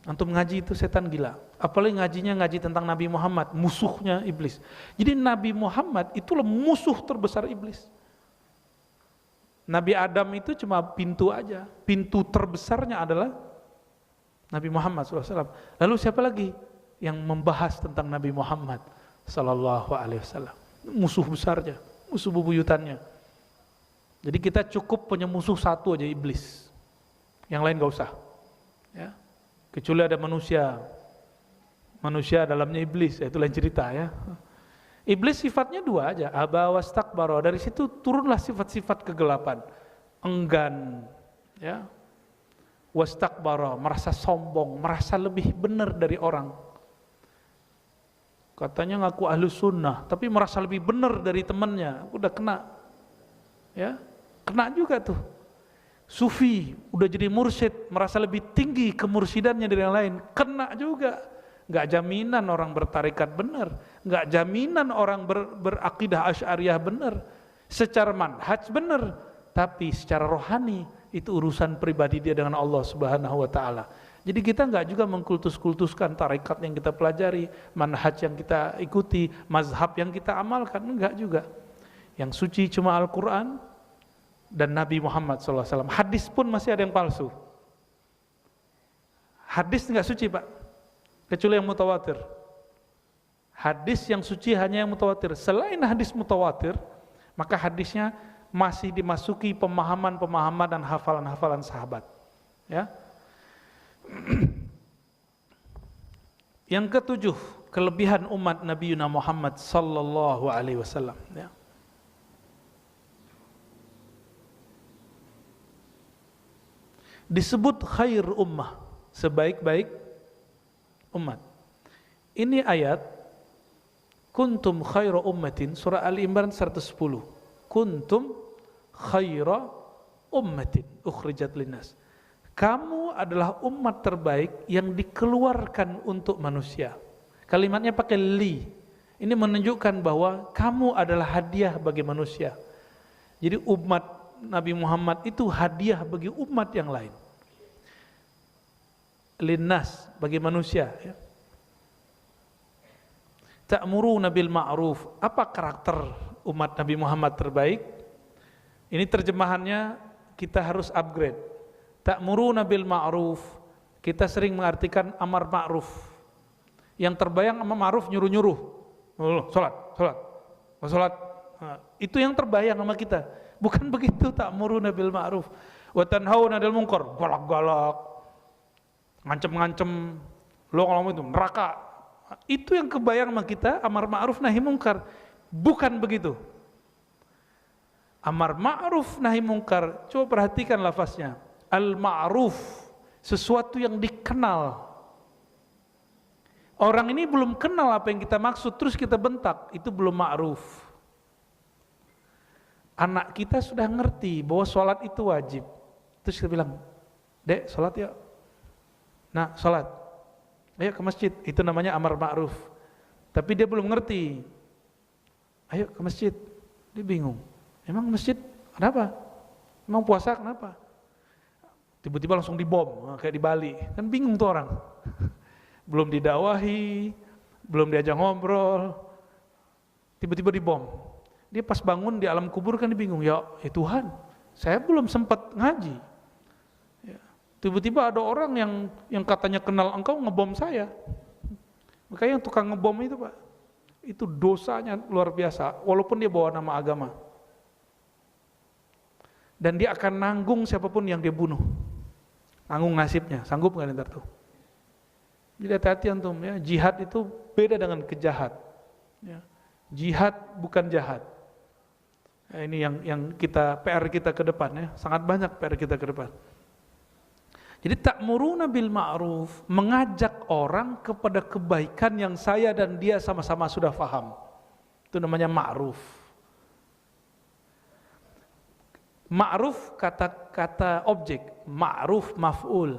Antum ngaji itu setan gila. Apalagi ngajinya ngaji tentang Nabi Muhammad, musuhnya iblis. Jadi Nabi Muhammad itulah musuh terbesar iblis. Nabi Adam itu cuma pintu aja. Pintu terbesarnya adalah Nabi Muhammad SAW. Lalu siapa lagi yang membahas tentang Nabi Muhammad SAW? Musuh besarnya, musuh bebuyutannya. Jadi kita cukup punya musuh satu aja, iblis. Yang lain gak usah. Ya. Kecuali ada manusia dalamnya iblis, itu lain cerita ya. Iblis sifatnya 2 aja, aba wastakbara. Dari situ turunlah sifat-sifat kegelapan, enggan, ya, wastakbara, merasa sombong, merasa lebih benar dari orang. Katanya ngaku ahlu sunnah, tapi merasa lebih benar dari temannya, udah kena, ya, kena juga tuh. Sufi, udah jadi mursyid, merasa lebih tinggi kemursidannya dari yang lain, kena juga. Gak jaminan orang bertarikat benar, gak jaminan orang berakidah Asy'ariyah benar, secara manhaj benar, tapi secara rohani itu urusan pribadi dia dengan Allah Subhanahu wa taala. Jadi kita gak juga mengkultus-kultuskan tarikat yang kita pelajari, manhaj yang kita ikuti, mazhab yang kita amalkan, enggak juga. Yang suci cuma Al-Quran dan Nabi Muhammad SAW. Hadis pun masih ada yang palsu. Hadis enggak suci Pak, kecuali yang mutawatir. Hadis yang suci hanya yang mutawatir. Selain hadis mutawatir, maka hadisnya masih dimasuki pemahaman-pemahaman dan hafalan-hafalan sahabat. Ya. Yang ke-7, kelebihan umat Nabi Muhammad sallallahu alaihi wasallam. Ya. Disebut khair ummah, sebaik-baik umat. Ini ayat kuntum khaira ummatin, surah Ali Imran 110. Kuntum khaira ummatin ukhrijat linnas. Kamu adalah umat terbaik yang dikeluarkan untuk manusia. Kalimatnya pakai li. Ini menunjukkan bahwa kamu adalah hadiah bagi manusia. Jadi umat Nabi Muhammad itu hadiah bagi umat yang lain. Linnas, bagi manusia, ya. Ta'muruna bil ma'ruf. Apa karakter umat Nabi Muhammad terbaik? Ini terjemahannya kita harus upgrade. Ta'muruna bil ma'ruf, kita sering mengartikan amar ma'ruf. Yang terbayang amar ma'ruf nyuruh-nyuruh. Salat. Nah, itu yang terbayang sama kita. Bukan begitu ta'muruna bil ma'ruf. Wa tanhauna 'anil munkar, galak-galak. Ngancem-ngancem, lo kalau itu neraka. Itu yang kebayang sama kita, amar ma'ruf nahi mungkar. Bukan begitu. Amar ma'ruf nahi mungkar, coba perhatikan lafaznya. Al-ma'ruf, sesuatu yang dikenal. Orang ini belum kenal apa yang kita maksud, terus kita bentak, itu belum ma'ruf. Anak kita sudah ngerti bahwa sholat itu wajib, terus kita bilang, Dek, sholat ya. Nah, sholat, ayo ke masjid, itu namanya amar ma'ruf. Tapi dia belum ngerti. Ayo ke masjid, dia bingung. Emang masjid kenapa? Emang puasa kenapa? Tiba-tiba langsung dibom, kayak di Bali. Kan bingung tuh orang. Belum didakwahi, belum diajak ngobrol, tiba-tiba dibom. Dia pas bangun di alam kubur kan dia bingung, ya Tuhan, Saya belum sempat ngaji. Ya. Tiba-tiba ada orang yang katanya kenal engkau ngebom saya. Makanya yang tukang ngebom itu Pak, itu dosanya luar biasa, walaupun dia bawa nama agama. Dan dia akan nanggung siapapun yang dia bunuh. Nanggung nasibnya, sanggup nggak ntar tuh? Jadi hati-hati antum ya, jihad itu beda dengan kejahat. Ya. Jihad bukan jahat. Nah, ini yang PR kita ke depan ya, sangat banyak PR kita ke depan. Jadi ta'muruna bil ma'ruf, mengajak orang kepada kebaikan yang saya dan dia sama-sama sudah faham. Itu namanya ma'ruf. Ma'ruf kata objek, ma'ruf maf'ul.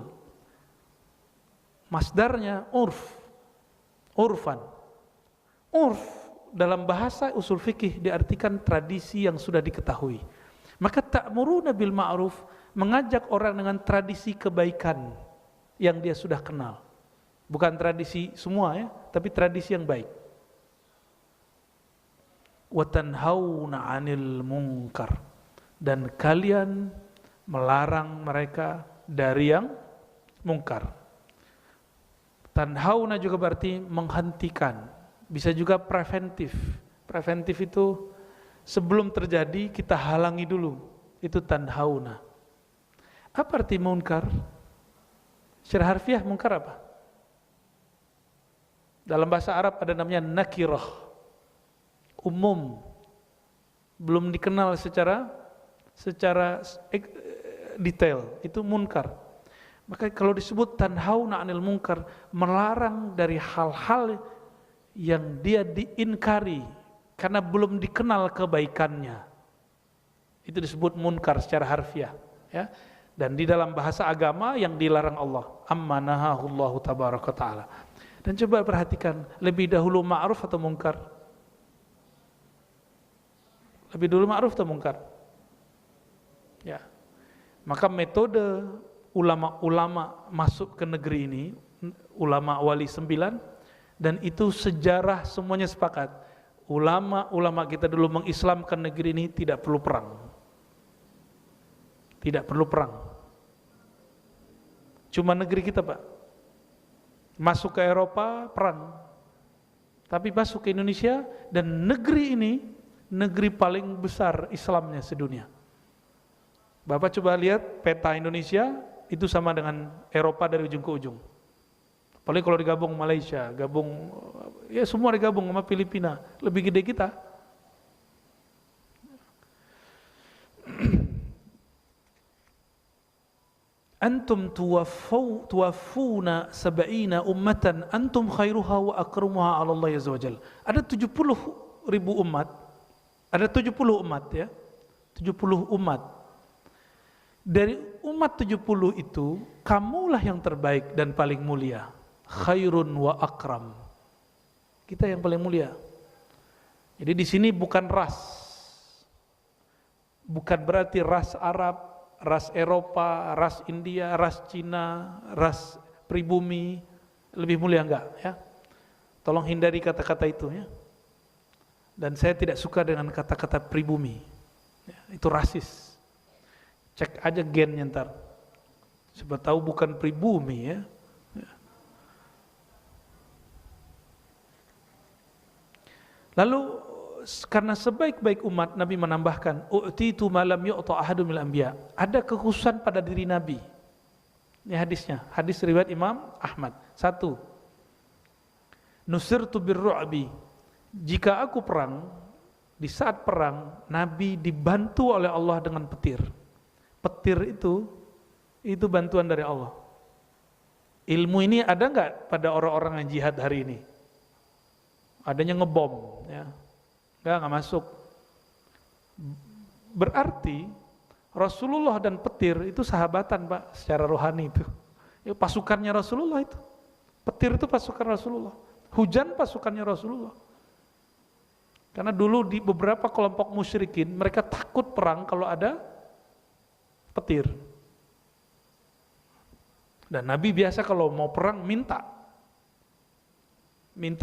Masdarnya urf, urfan. Urf dalam bahasa usul fikih diartikan tradisi yang sudah diketahui. Maka ta'muruna bil ma'ruf, mengajak orang dengan tradisi kebaikan yang dia sudah kenal. Bukan tradisi semua ya, tapi tradisi yang baik. Wa tanhauna 'anil munkar, dan kalian melarang mereka dari yang mungkar. Tanhauna juga berarti menghentikan. Bisa juga preventif. Preventif itu sebelum terjadi kita halangi dulu. Itu tanhauna. Apa arti munkar? Secara harfiah munkar apa? Dalam bahasa Arab ada namanya nakirah. Umum. Belum dikenal secara detail. Itu munkar. Maka kalau disebut tanhauna 'anil munkar, melarang dari hal-hal yang dia diinkari karena belum dikenal kebaikannya, itu disebut munkar secara harfiah ya. Dan di dalam bahasa agama yang dilarang Allah, amma nahahullahu tabaraka ta'ala. Dan coba perhatikan, lebih dahulu ma'ruf atau munkar? Lebih dulu ma'ruf atau munkar? Ya. Maka metode ulama-ulama masuk ke negeri ini, ulama wali 9, dan itu sejarah semuanya sepakat. Ulama-ulama kita dulu mengislamkan negeri ini tidak perlu perang. Tidak perlu perang. Cuma negeri kita Pak. Masuk ke Eropa, perang. Tapi masuk ke Indonesia, dan negeri ini, negeri paling besar Islamnya sedunia. Bapak coba lihat peta Indonesia, itu sama dengan Eropa dari ujung ke ujung. Apalagi kalau digabung Malaysia, gabung, ya semua digabung sama Filipina, lebih gede kita. Antum tuwaffuna sab'ina ummatan antum khairuha wa akramuha 'ala Allah azza wajalla. Ada 70.000 umat. Ada 70 umat ya. 70 umat. Dari umat 70 itu, kamulah yang terbaik dan paling mulia. Khairun wa akram. Kita yang paling mulia. Jadi di sini bukan ras. Bukan berarti ras Arab, ras Eropa, ras India, ras Cina, ras pribumi lebih mulia, enggak ya. Tolong hindari kata-kata itu ya. Dan saya tidak suka dengan kata-kata pribumi. Ya, itu rasis. Cek aja gennya ntar. Siapa tahu bukan pribumi ya. Lalu karena sebaik-baik umat, Nabi menambahkan, u'titu ma lam yu'ta ahadun minal anbiya. Ada kekhususan pada diri Nabi. Ini hadisnya, hadis riwayat Imam Ahmad. 1. Nusirtu birru'bi. Jika aku perang, di saat perang, Nabi dibantu oleh Allah dengan petir. Petir itu bantuan dari Allah. Ilmu ini ada enggak pada orang-orang yang jihad hari ini? Adanya ngebom ya. Enggak masuk. Berarti Rasulullah dan petir itu sahabatan Pak, secara rohani itu. Ya, pasukannya Rasulullah itu. Petir itu pasukan Rasulullah. Hujan pasukannya Rasulullah. Karena dulu di beberapa kelompok musyrikin, mereka takut perang kalau ada petir. Dan Nabi biasa kalau mau perang minta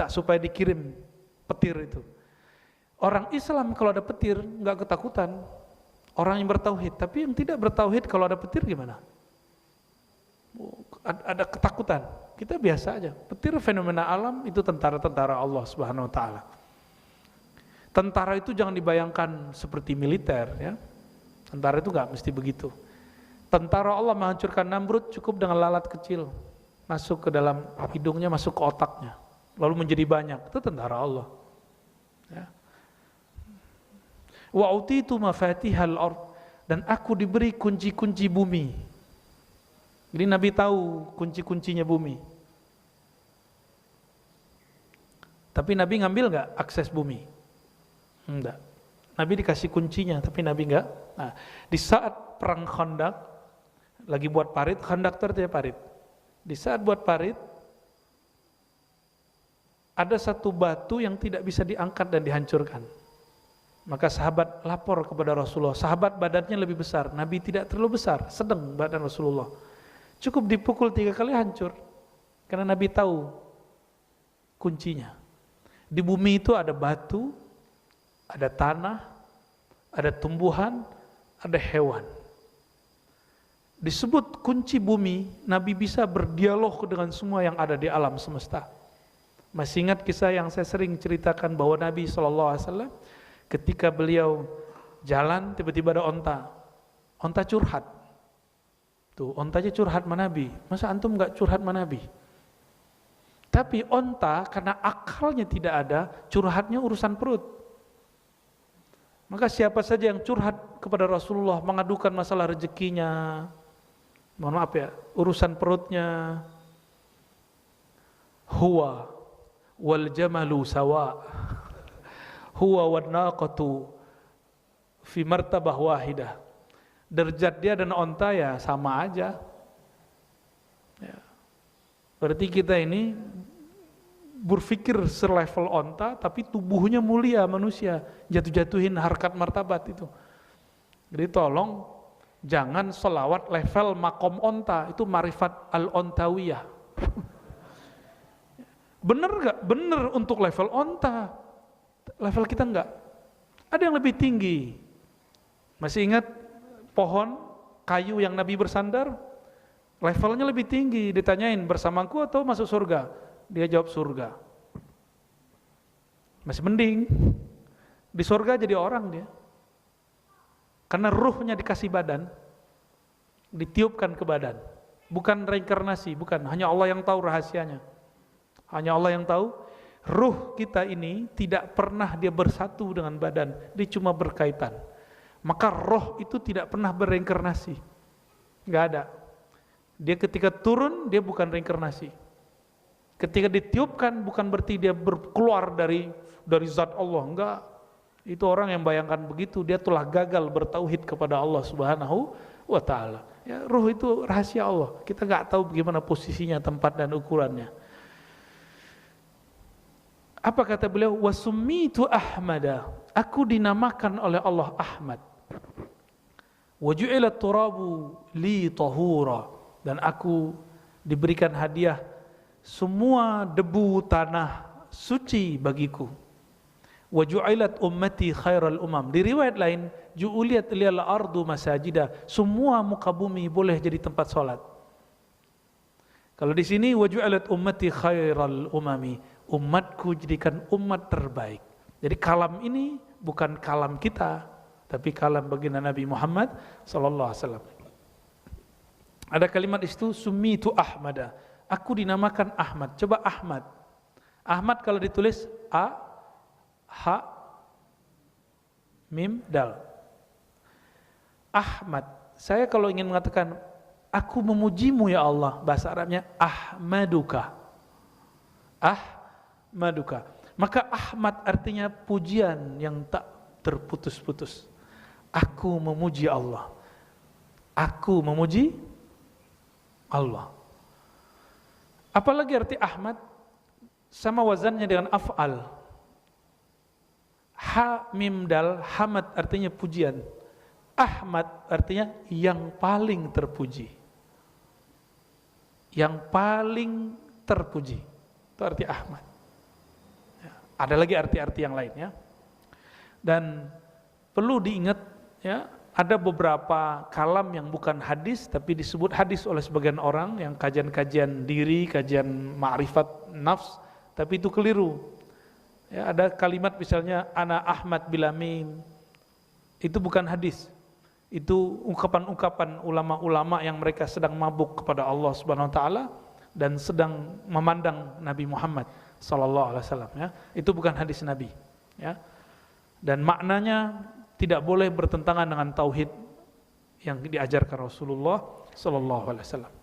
supaya dikirim petir itu. Orang Islam kalau ada petir nggak ketakutan. orang yang bertauhid. Tapi yang tidak bertauhid kalau ada petir gimana? Ada ketakutan. Kita biasa aja. Petir fenomena alam itu tentara-tentara Allah Subhanahu wa taala. Tentara itu jangan dibayangkan seperti militer ya. Tentara itu enggak mesti begitu. Tentara Allah menghancurkan Namrud cukup dengan lalat kecil masuk ke dalam hidungnya, masuk ke otaknya, lalu menjadi banyak. Itu tentara Allah. Ya. Wa utitu mafatihal ard, dan aku diberi kunci-kunci bumi. Jadi Nabi tahu kunci-kuncinya bumi. Tapi Nabi ngambil enggak akses bumi? Enggak. Nabi dikasih kuncinya, tapi Nabi enggak. Nah, di saat perang Khandaq, lagi buat parit, Khandaq itu artinya parit. Di saat buat parit, ada satu batu yang tidak bisa diangkat dan dihancurkan. Maka sahabat lapor kepada Rasulullah. Sahabat badannya lebih besar, Nabi tidak terlalu besar, sedang badan Rasulullah. Cukup dipukul 3 kali hancur. Karena Nabi tahu kuncinya. Di bumi itu ada batu, ada tanah, ada tumbuhan, ada hewan. Disebut kunci bumi, Nabi bisa berdialog dengan semua yang ada di alam semesta. Masih ingat kisah yang saya sering ceritakan bahwa Nabi SAW ketika beliau jalan tiba-tiba ada onta curhat. Tuh, ontanya curhat sama Nabi. Masa antum enggak curhat sama Nabi? Tapi onta karena akalnya tidak ada, curhatnya urusan perut. Maka siapa saja yang curhat kepada Rasulullah mengadukan masalah rezekinya, mohon maaf ya, urusan perutnya, huwa wal jamalu sawa, huwa wan naqatu fi martabah wahidah. Derajat dia dan onta ya sama aja. Ya. Berarti kita ini berpikir selevel onta, tapi tubuhnya mulia manusia, jatuh-jatuhin harkat martabat itu. Jadi tolong jangan selawat level makom onta, itu marifat al-ontawiyah. Bener gak? Bener untuk level onta, level kita enggak. Ada yang lebih tinggi. Masih ingat pohon kayu yang Nabi bersandar? Levelnya lebih tinggi, ditanyain bersamaku atau masuk surga? Dia jawab surga. Masih mending. Di surga jadi orang dia. Karena ruhnya dikasih badan, ditiupkan ke badan. Bukan reinkarnasi, bukan. Hanya Allah yang tahu rahasianya. Hanya Allah yang tahu. Ruh kita ini tidak pernah dia bersatu dengan badan. Dia cuma berkaitan. Maka roh itu tidak pernah bereinkarnasi. Enggak ada. Dia ketika turun, dia bukan reinkarnasi. Ketika ditiupkan, bukan berarti dia keluar dari zat Allah. Enggak. Itu orang yang bayangkan begitu, dia telah gagal bertauhid kepada Allah Subhanahu wa ta'ala. Ya, ruh itu rahasia Allah. Kita enggak tahu bagaimana posisinya, tempat dan ukurannya. Apa kata beliau? Wasummitu Ahmada. Aku dinamakan oleh Allah Ahmad. Waju'ilat turabu li tahura. Dan aku diberikan hadiah semua debu tanah suci bagiku. Waju'ilat ummati khairal umam. Di riwayat lain, ju'uliyat liyal ardu masajida. Semua muka bumi boleh jadi tempat salat. Kalau di sini waju'ilat ummati khairal umami. Umatku jadikan umat terbaik. Jadi kalam ini bukan kalam kita, tapi kalam baginda Nabi Muhammad sallallahu alaihi wasallam. Ada kalimat itu summitu Ahmada. Aku dinamakan Ahmad. Coba Ahmad. Ahmad kalau ditulis A, H, Mim, Dal. Ahmad. Saya kalau ingin mengatakan aku memujimu ya Allah, bahasa Arabnya Ahmaduka. Ahmaduka. Maka Ahmad artinya pujian yang tak terputus-putus. Aku memuji Allah. Aku memuji Allah. Apalagi arti Ahmad? Sama wazannya dengan af'al. Ha mim dal, hamad artinya pujian. Ahmad artinya yang paling terpuji. Yang paling terpuji. Itu arti Ahmad. Ya, ada lagi arti-arti yang lainnya. Dan perlu diingat ya, ada beberapa kalam yang bukan hadis tapi disebut hadis oleh sebagian orang yang kajian-kajian diri, kajian ma'rifat nafs, tapi itu keliru. Ya, ada kalimat misalnya ana Ahmad bilamin, itu bukan hadis. Itu ungkapan-ungkapan ulama-ulama yang mereka sedang mabuk kepada Allah Subhanahu wa taala dan sedang memandang Nabi Muhammad sallallahu alaihi wasallam, ya. Itu bukan hadis Nabi, ya. Dan maknanya tidak boleh bertentangan dengan tauhid yang diajarkan Rasulullah sallallahu alaihi wasallam.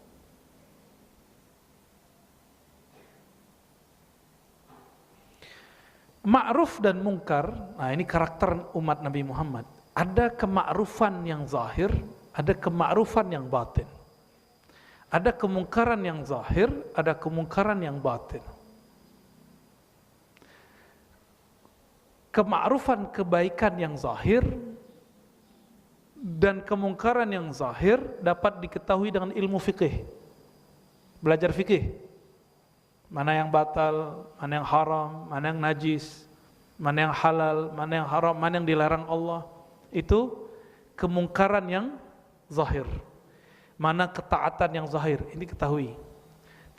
Ma'ruf dan mungkar, nah ini karakter umat Nabi Muhammad. Ada kema'rufan yang zahir, ada kema'rufan yang batin. Ada kemungkaran yang zahir, ada kemungkaran yang batin. Kema'rufan kebaikan yang zahir dan kemungkaran yang zahir dapat diketahui dengan ilmu fikih. Belajar fikih. Mana yang batal, mana yang haram, mana yang najis, mana yang halal, mana yang haram, mana yang dilarang Allah. Itu kemungkaran yang zahir. Mana ketaatan yang zahir, ini ketahui.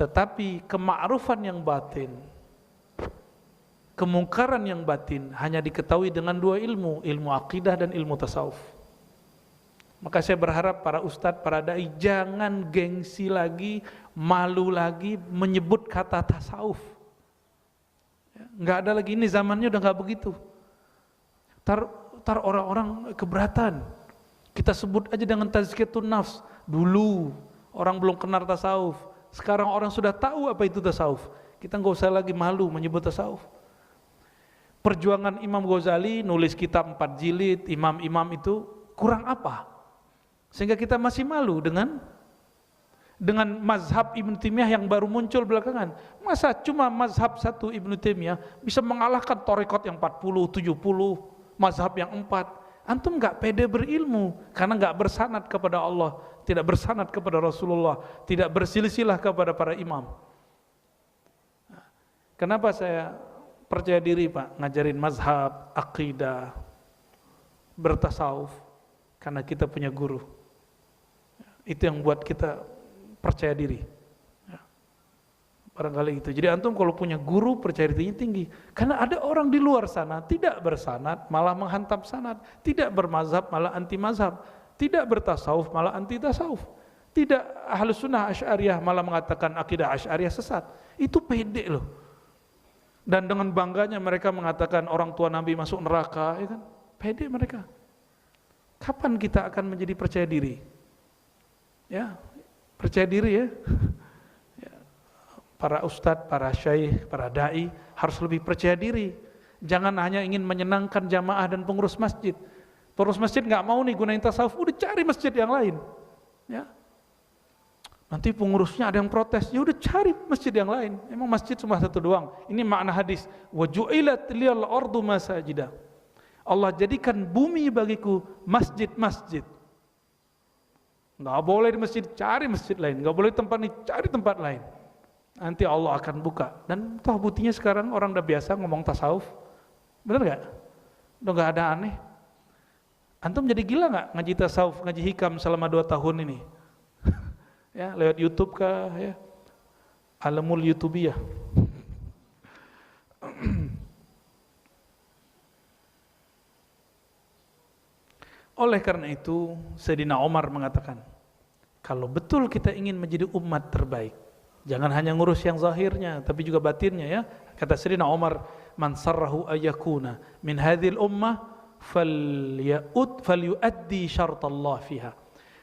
Tetapi kema'rufan yang batin, kemungkaran yang batin hanya diketahui dengan dua ilmu, ilmu akidah dan ilmu tasawuf. Maka saya berharap para ustadz, para dai jangan gengsi lagi, malu lagi menyebut kata tasawuf. Nggak ada lagi, ini zamannya udah nggak begitu. Tar orang-orang keberatan. Kita sebut aja dengan tazkiyatun nafs. Dulu orang belum kenal tasawuf. Sekarang orang sudah tahu apa itu tasawuf. Kita nggak usah lagi malu menyebut tasawuf. Perjuangan Imam Ghazali nulis kitab 4 jilid, imam-imam itu kurang apa? Sehingga kita masih malu dengan mazhab Ibnu Taimiyah yang baru muncul belakangan. Masa cuma mazhab satu Ibnu Taimiyah bisa mengalahkan tarekat yang 40, 70, mazhab yang 4. Antum nggak pede berilmu karena nggak bersanad kepada Allah, tidak bersanad kepada Rasulullah, tidak bersilsilah kepada para imam. Kenapa saya percaya diri Pak ngajarin mazhab, akidah, bertasawuf? Karena kita punya guru. Itu yang buat kita percaya diri. Barangkali itu. Jadi antum kalau punya guru percaya dirinya tinggi. Karena ada orang di luar sana tidak bersanad malah menghantam sanad, tidak bermazhab malah anti mazhab, tidak bertasawuf malah anti tasawuf, tidak Ahlus Sunnah Asy'ariyah malah mengatakan akidah Asy'ariyah sesat. Itu pede loh. Dan dengan bangganya mereka mengatakan orang tua Nabi masuk neraka, ya kan? Pede mereka. Kapan kita akan menjadi percaya diri? Ya, percaya diri ya. Para ustadz, para syaikh, para dai harus lebih percaya diri. Jangan hanya ingin menyenangkan jamaah dan pengurus masjid. Pengurus masjid nggak mau nih gunain tasawuf, udah cari masjid yang lain. Ya. Nanti pengurusnya ada yang protes, ya udah cari masjid yang lain. Emang masjid cuma satu doang. Ini makna hadis. Wa ju'ilat liyal ardu masajida. Allah jadikan bumi bagiku masjid-masjid. Nggak boleh di masjid, cari masjid lain. Nggak boleh tempat ini, cari tempat lain. Nanti Allah akan buka. Dan toh buktinya sekarang orang udah biasa ngomong tasawuf. Bener gak? Udah gak ada aneh. Antum jadi gila gak ngaji tasawuf, ngaji hikam selama 2 tahun ini? Ya, lewat YouTube kah ya? Alamul YouTubiyah. Oleh karena itu Sayyidina Umar mengatakan, kalau betul kita ingin menjadi umat terbaik, jangan hanya ngurus yang zahirnya, tapi juga batinnya ya. Kata Sayyidina Umar, man sarrahu ayyakuna min hadhil ummah falyuaddi syartallah fiha.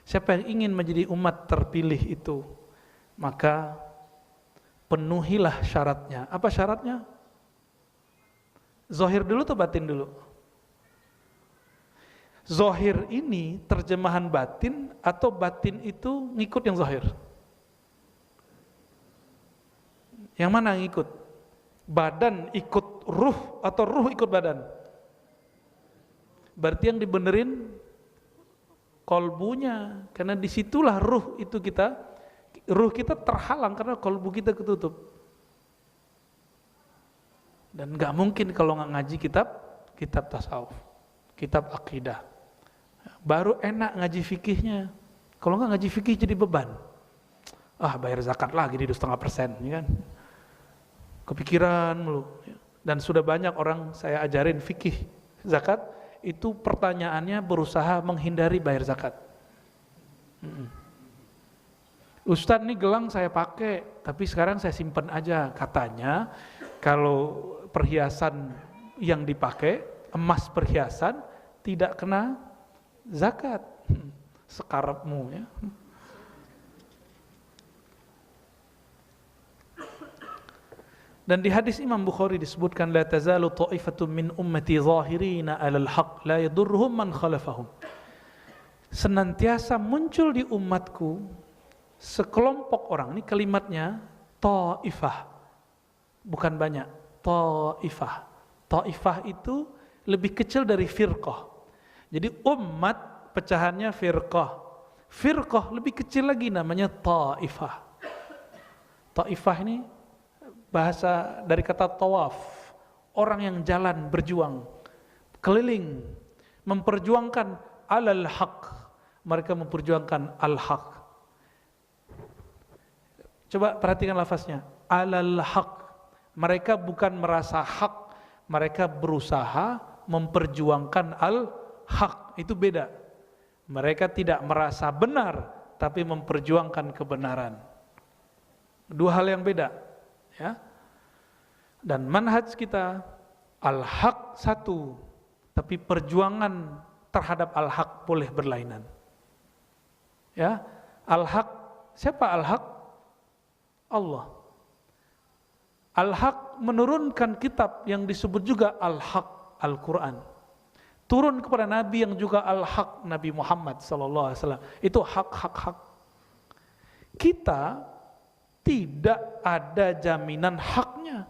Siapa yang ingin menjadi umat terpilih itu, maka penuhilah syaratnya. Apa syaratnya? Zahir dulu atau batin dulu? Zahir ini terjemahan batin atau batin itu ngikut yang zahir? Yang mana yang ikut? Badan ikut ruh atau ruh ikut badan? Berarti yang dibenerin kolbunya, karena disitulah ruh kita terhalang karena kolbu kita ketutup. Dan nggak mungkin kalau nggak ngaji kitab tasawuf, kitab akidah. baru enak ngaji fikihnya. Kalau nggak ngaji fikih jadi beban. Bayar zakat lagi di 2,5%, ya kan? Kepikiran mulu. Dan sudah banyak orang saya ajarin fikih zakat, itu pertanyaannya berusaha menghindari bayar zakat. Ustadz, nih gelang saya pakai, tapi sekarang saya simpen aja. Katanya kalau perhiasan yang dipakai, emas perhiasan, tidak kena zakat. Sekarapmu, ya. Dan di hadis Imam Bukhari disebutkan, la tazalu ta'ifatun min ummati zahirina 'alal haqq la yadurruhum man khalafahum. Senantiasa muncul di umatku sekelompok orang, ini kalimatnya ta'ifah, bukan banyak, ta'ifah. Ta'ifah itu lebih kecil dari firqah. Jadi umat pecahannya firqah. Firqah lebih kecil lagi, namanya ta'ifah. Ta'ifah ini bahasa dari kata tawaf, orang yang jalan berjuang, keliling, memperjuangkan alal haq. Mereka memperjuangkan al-haq. Coba perhatikan lafaznya, alal haq. Mereka bukan merasa hak, mereka berusaha memperjuangkan al-haq. Itu beda. Mereka tidak merasa benar, tapi memperjuangkan kebenaran. Dua hal yang beda, ya. Dan manhaj kita al-haq satu, tapi perjuangan terhadap al-haq boleh berlainan. Ya, al-haq, siapa al-haq? Allah. Al-Haq menurunkan kitab yang disebut juga Al-Haq, Al-Quran. Turun kepada Nabi yang juga Al-Haq, Nabi Muhammad SAW. Itu hak-hak-hak. Kita tidak ada jaminan haknya.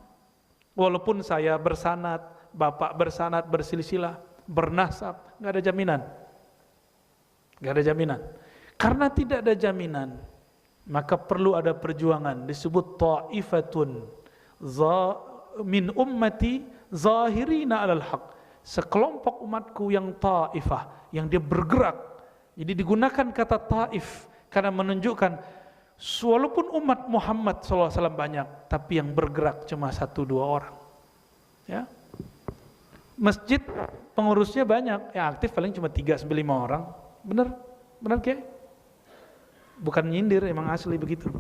Walaupun saya bersanad, bapak bersanad, bersilsilah, bernasab, nggak ada jaminan. Nggak ada jaminan. Karena tidak ada jaminan, maka perlu ada perjuangan, disebut ta'ifatun min ummati zahirina 'alal haq. Sekelompok umatku yang ta'ifah, yang dia bergerak. Jadi digunakan kata ta'if karena menunjukkan walaupun umat Muhammad SAW banyak, tapi yang bergerak cuma 1-2 orang. Ya. Masjid pengurusnya banyak, yang aktif paling cuma 3-5 orang. Benar? Benar Kiai? Bukan nyindir, emang asli begitu.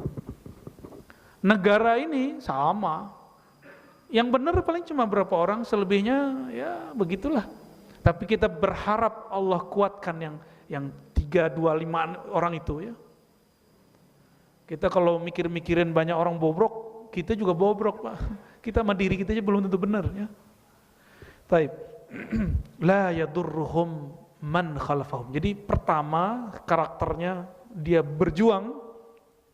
Negara ini sama. Yang benar paling cuma berapa orang, selebihnya ya begitulah. Tapi kita berharap Allah kuatkan yang 3-2-5 orang itu, ya. Kita kalau mikir-mikirin banyak orang bobrok, kita juga bobrok, Pak. Kita sama diri kita aja belum tentu benar, ya. Taib. La yadurruhum man khalafahum. Jadi pertama karakternya, dia berjuang,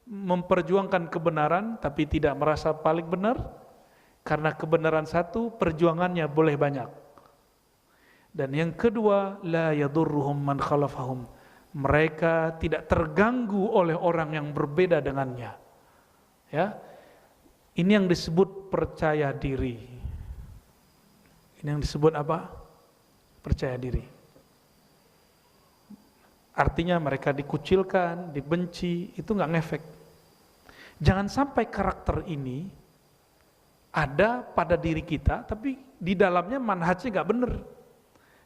memperjuangkan kebenaran, tapi tidak merasa paling benar, karena kebenaran satu, perjuangannya boleh banyak. Dan yang kedua, la yadurruhum man khalafahum. Mereka tidak terganggu oleh orang yang berbeda dengannya. Ya, ini yang disebut percaya diri. Ini yang disebut apa? Percaya diri. Artinya mereka dikucilkan, dibenci, itu nggak ngefek. Jangan sampai karakter ini ada pada diri kita, tapi di dalamnya manhajnya nggak benar.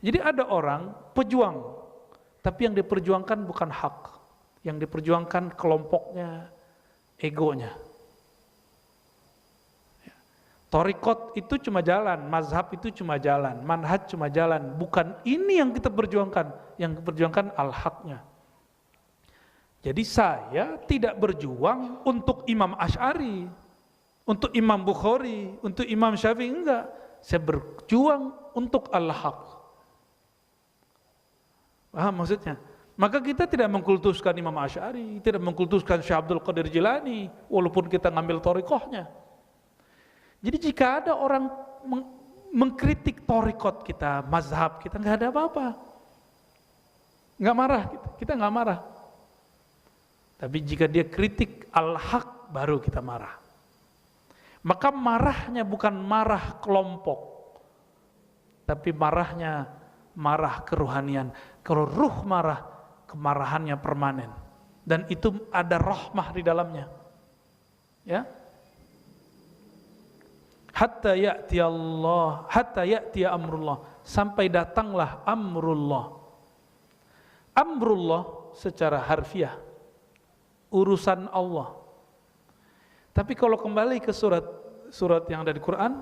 Jadi ada orang pejuang, tapi yang diperjuangkan bukan hak, yang diperjuangkan kelompoknya, egonya. Thariqat itu cuma jalan, mazhab itu cuma jalan, manhaj cuma jalan. Bukan ini yang kita perjuangkan, yang diperjuangkan al-haqnya. Jadi saya tidak berjuang untuk Imam Asy'ari, untuk Imam Bukhari, untuk Imam Syafi'i, enggak. Saya berjuang untuk al-haq. Paham maksudnya? Maka kita tidak mengkultuskan Imam Asy'ari, tidak mengkultuskan Syekh Abdul Qadir Jilani, walaupun kita ngambil thariqahnya. Jadi jika ada orang mengkritik thariqat kita, mazhab kita, nggak ada apa-apa, nggak marah, kita nggak marah. Tapi jika dia kritik al-haq, baru kita marah. Maka marahnya bukan marah kelompok, tapi marahnya marah keruhanian. Kalau ruh marah, kemarahannya permanen. Dan itu ada rahmah di dalamnya. Ya. Hatta ya'ti amrullah, sampai datanglah amrullah. Amrullah secara harfiah urusan Allah. Tapi kalau kembali ke surat yang ada di Quran,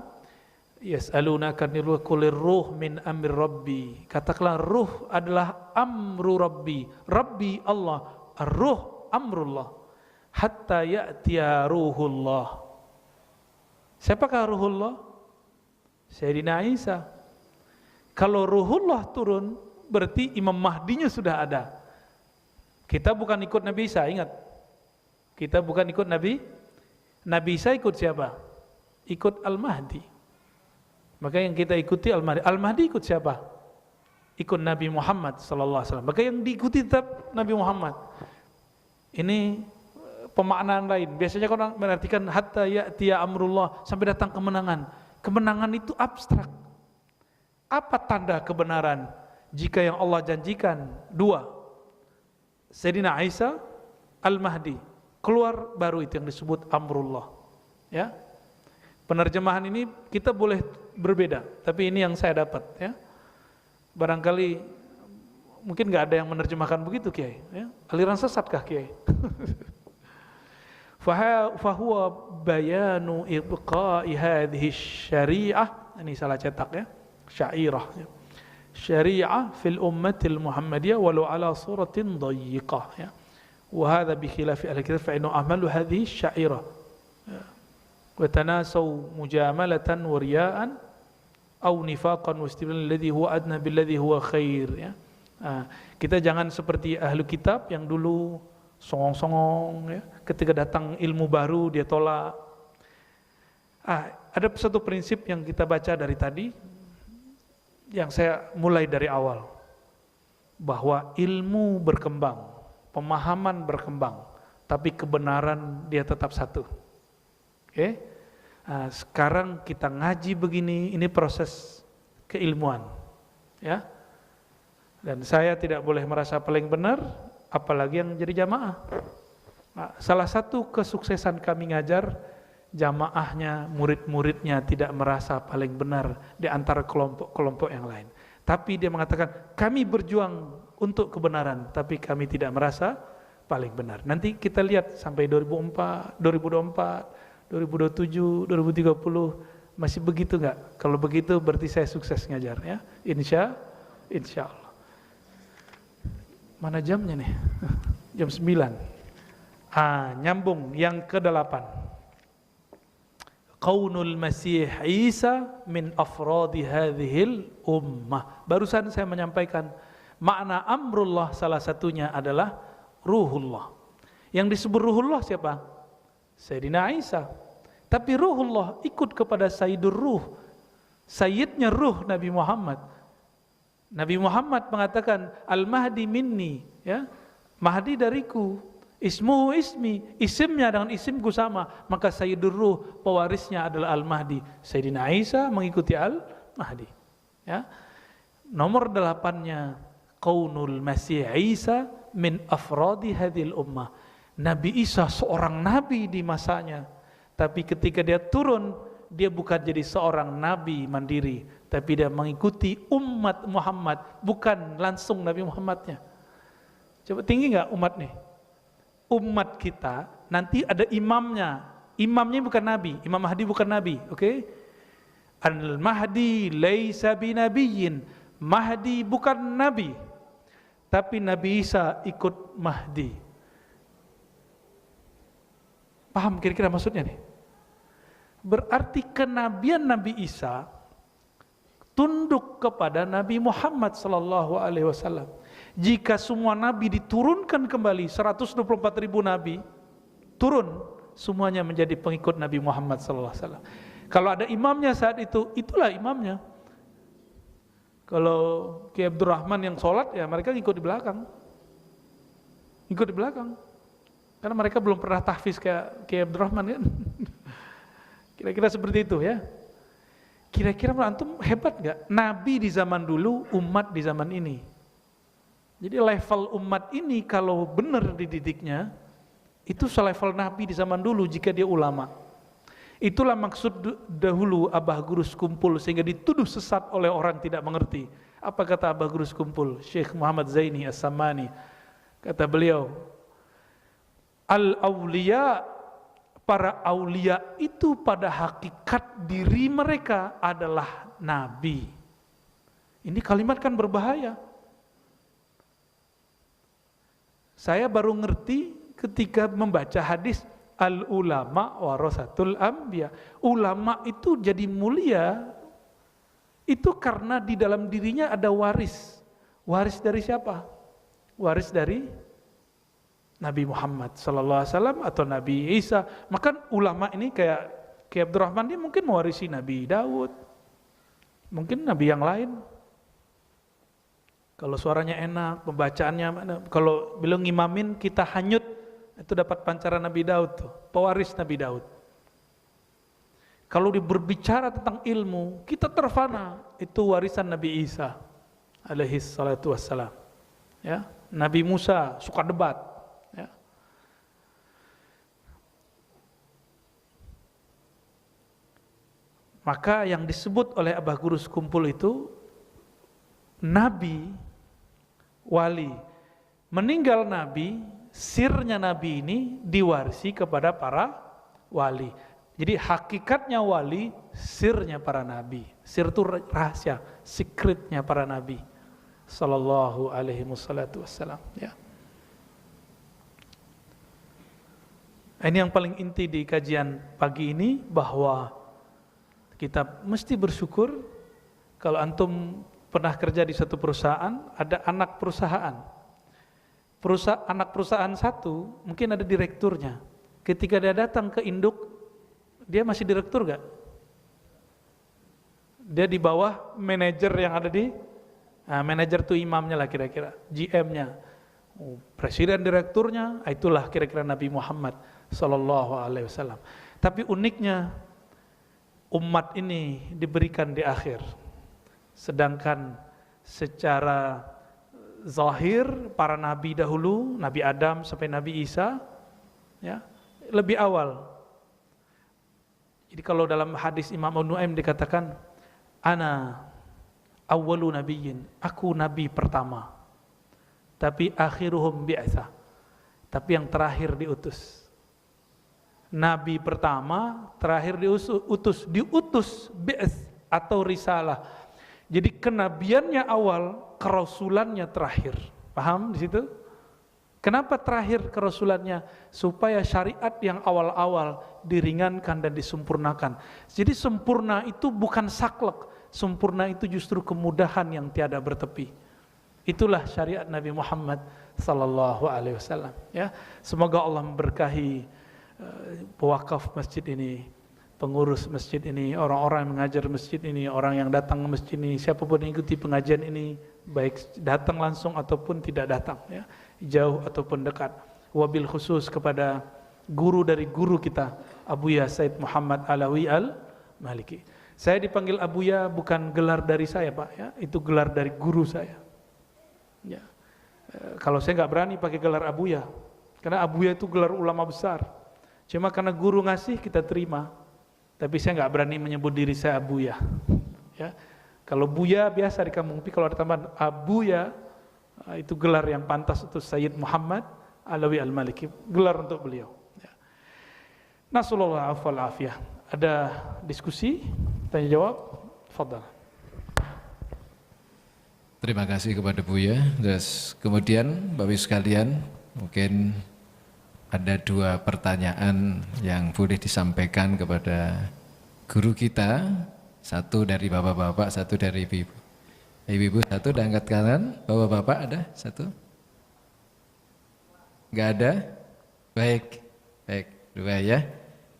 yas'alunaka qulir ruh min amri rabbi. Katakanlah ruh adalah amru rabbi. Rabbi Allah, ar-ruh amrullah. Hatta ya'tiya ruhullah. Siapakah ruhullah? Sayyidina Isa. Kalau ruhullah turun, berarti Imam Mahdinya sudah ada. Kita bukan ikut Nabi Isa, ingat. Kita bukan ikut Nabi Isa, ikut siapa? Ikut Al-Mahdi. Maka yang kita ikuti Al-Mahdi. Al-Mahdi ikut siapa? Ikut Nabi Muhammad sallallahu alaihi wasallam. Maka yang diikuti tetap Nabi Muhammad. Ini pemaknaan lain. Biasanya orang menartikan hatta ya'tiya amrullah, sampai datang kemenangan. Kemenangan itu abstrak. Apa tanda kebenaran? Jika yang Allah janjikan dua, Sayyidina Isa, Al-Mahdi, keluar baru itu yang disebut amrullah. Ya. Penerjemahan ini kita boleh berbeda, tapi ini yang saya dapat, ya. Barangkali mungkin nggak ada yang menerjemahkan begitu, Kiai, ya. Aliran sesatkah, Kiai? Fahuwa bayanu ibqa'i hadhihi syari'ah, ini salah cetak, ya, syairah, ya. Syari'ah fil ummatil Muhammadiyah walau ala suratin dayyiqah, ya. Wa hadha bi khilafi ahli kitab fa inna amalu hadhihi syairah wa tanasaw mujamalatan wa riya'an aw nifaqan wa istiblan alladhi huwa adna billadhi huwa khair, ya. Kita jangan seperti ahli kitab yang dulu songong-songong, ya. Ketika datang ilmu baru dia tolak. Ada satu prinsip yang kita baca dari tadi, yang saya mulai dari awal, bahwa ilmu berkembang, pemahaman berkembang, tapi kebenaran dia tetap satu. Oke? Sekarang kita ngaji begini, ini proses keilmuan, ya. Dan saya tidak boleh merasa paling benar, apalagi yang jadi jamaah. Salah satu kesuksesan kami ngajar, jamaahnya, murid-muridnya tidak merasa paling benar di antara kelompok-kelompok yang lain. Tapi dia mengatakan, kami berjuang untuk kebenaran, tapi kami tidak merasa paling benar. Nanti kita lihat sampai 2004, 2024, 2027, 2030, masih begitu enggak? Kalau begitu berarti saya sukses ngajar, ya. Insya Allah. Mana jamnya nih? Jam 9. Nyambung yang ke-8. Qaunul Masih Isa min afradi hadhil ummah. Barusan saya menyampaikan makna amrullah, salah satunya adalah ruhullah. Yang disebut ruhullah siapa? Sayyidina Isa. Tapi ruhullah ikut kepada Sayyidur Ruh, Sayyidnya Ruh Nabi Muhammad. Nabi Muhammad mengatakan Al-Mahdi minni, ya. Mahdi dariku, ismuhu ismi, isimnya dengan isimku sama, maka Sayyidur Ruh pewarisnya adalah Al-Mahdi. Sayyidina Isa mengikuti Al-Mahdi, ya. Nomor 8-nya Qaunul Masih Isa min afradi hadhil ummah. Nabi Isa seorang nabi di masanya, tapi ketika dia turun, dia bukan jadi seorang nabi mandiri, tapi dia mengikuti umat Muhammad, bukan langsung Nabi Muhammadnya. Coba tinggi nggak umat nih? Umat kita nanti ada imamnya. Imamnya bukan nabi, Imam Mahdi bukan nabi, oke? Al-Mahdi laisa binabiyyin. Mahdi bukan nabi, tapi Nabi Isa ikut Mahdi. Paham kira-kira maksudnya nih? Berarti kenabian Nabi Isa tunduk kepada Nabi Muhammad sallallahu alaihi wasallam. Jika semua nabi diturunkan kembali, 124.000 nabi turun, semuanya menjadi pengikut Nabi Muhammad sallallahu alaihi wasallam. Kalau ada imamnya saat itu, itulah imamnya. Kalau Kiai Abdurrahman yang sholat, ya mereka ikut di belakang. Ikut di belakang. Karena mereka belum pernah tahfiz kayak Kiai Abdurrahman, kan. Kira-kira seperti itu, ya. Kira-kira menurut antum hebat nggak? Nabi di zaman dulu, umat di zaman ini. Jadi level umat ini kalau benar dididiknya, itu selevel Nabi di zaman dulu jika dia ulama. Itulah maksud dahulu Abah Guru Sekumpul sehingga dituduh sesat oleh orang tidak mengerti. Apa kata Abah Guru Sekumpul? Syekh Muhammad Zaini As-Samani. Kata beliau, Al-awliya, para aulia itu pada hakikat diri mereka adalah Nabi. Ini kalimat kan berbahaya. Saya baru ngerti ketika membaca hadis al-ulama warasatul anbiya. Ulama itu jadi mulia itu karena di dalam dirinya ada waris. Waris dari siapa? Waris dari Nabi Muhammad sallallahu alaihi wasallam atau Nabi Isa. Maka ulama ini kayak Abdurrahman, dia mungkin mewarisi Nabi Daud. Mungkin nabi yang lain. Kalau suaranya enak, pembacaannya mana? Kalau beliau ngimamin kita hanyut, itu dapat pancaran Nabi Daud tuh, pewaris Nabi Daud. Kalau berbicara tentang ilmu, kita terfana, itu warisan Nabi Isa alaihi salatu wassalam. Ya, Nabi Musa suka debat, ya. Maka yang disebut oleh Abah Guru Sekumpul itu Nabi, wali. Meninggal Nabi, sirnya Nabi ini diwarisi kepada para wali. Jadi hakikatnya wali, sirnya para nabi. Sir itu rahasia, secretnya para nabi sallallahu alaihi wasallam, ya. Ini yang paling inti di kajian pagi ini, bahwa kita mesti bersyukur kalau antum pernah kerja di satu perusahaan, ada anak perusahaan. Anak perusahaan satu, mungkin ada direkturnya. Ketika dia datang ke induk, dia masih direktur gak? Dia di bawah manajer yang ada di, manajer itu imamnya lah kira-kira, GM-nya, presiden direkturnya, itulah kira-kira Nabi Muhammad sallallahu alaihi wasallam. Tapi uniknya umat ini diberikan di akhir, sedangkan secara zahir para nabi dahulu, Nabi Adam sampai Nabi Isa, ya, lebih awal. Jadi kalau dalam hadis Imam An-Nu'aim dikatakan, ana awwalu nabiyyin, aku nabi pertama, tapi akhiruhum bi'tsah, tapi yang terakhir diutus. Nabi pertama, terakhir diutus bi'ts atau risalah. Jadi kenabiannya awal, kerasulannya terakhir. Paham di situ? Kenapa terakhir kerasulannya? Supaya syariat yang awal-awal diringankan dan disempurnakan. Jadi sempurna itu bukan saklek, sempurna itu justru kemudahan yang tiada bertepi. Itulah syariat Nabi Muhammad sallallahu alaihi wasallam, ya. Semoga Allah memberkahi pewakaf masjid ini, pengurus masjid ini, orang-orang yang mengajar masjid ini, orang yang datang ke masjid ini, siapapun yang ikuti pengajian ini, baik datang langsung ataupun tidak datang, ya, jauh ataupun dekat. Wabil khusus kepada guru dari guru kita, Abuya Said Muhammad Alawi Al-Maliki. Saya dipanggil Abuya bukan gelar dari saya, Pak, ya, itu gelar dari guru saya. Ya. Kalau saya nggak berani pakai gelar Abuya, karena Abuya itu gelar ulama besar. Cuma karena guru ngasih kita terima. Tapi saya nggak berani menyebut diri saya Abuya. Ya. Kalau Buya biasa di kampung, tapi kalau ada tambahan Abuya, itu gelar yang pantas untuk Sayyid Muhammad Alawi Al-Maliki, gelar untuk beliau. Ya. Nasallallahu alaihi wasallam. Ada diskusi, tanya jawab, fadhal. Terima kasih kepada Buya. Terus kemudian Bapak Ibu sekalian, mungkin ada dua pertanyaan yang boleh disampaikan kepada guru kita, satu dari bapak-bapak, satu dari ibu-ibu. Ibu-ibu satu, angkat kanan. Bapak-bapak ada satu? Enggak ada? Baik, baik, dua ya.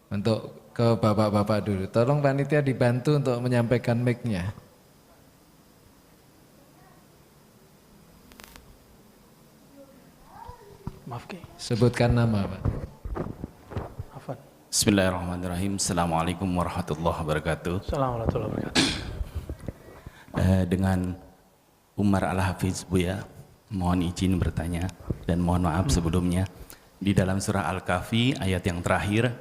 Untuk ke bapak-bapak dulu, tolong panitia dibantu untuk menyampaikan mic-nya. Maaf, Ki. Sebutkan nama, Pak. Afan. Bismillahirrahmanirrahim. Assalamualaikum warahmatullahi wabarakatuh. Assalamualaikum warahmatullahi wabarakatuh. Dengan Umar Al-Hafiz, Buya, mohon izin bertanya dan mohon maaf sebelumnya. Di dalam surah Al-Kahfi ayat yang terakhir,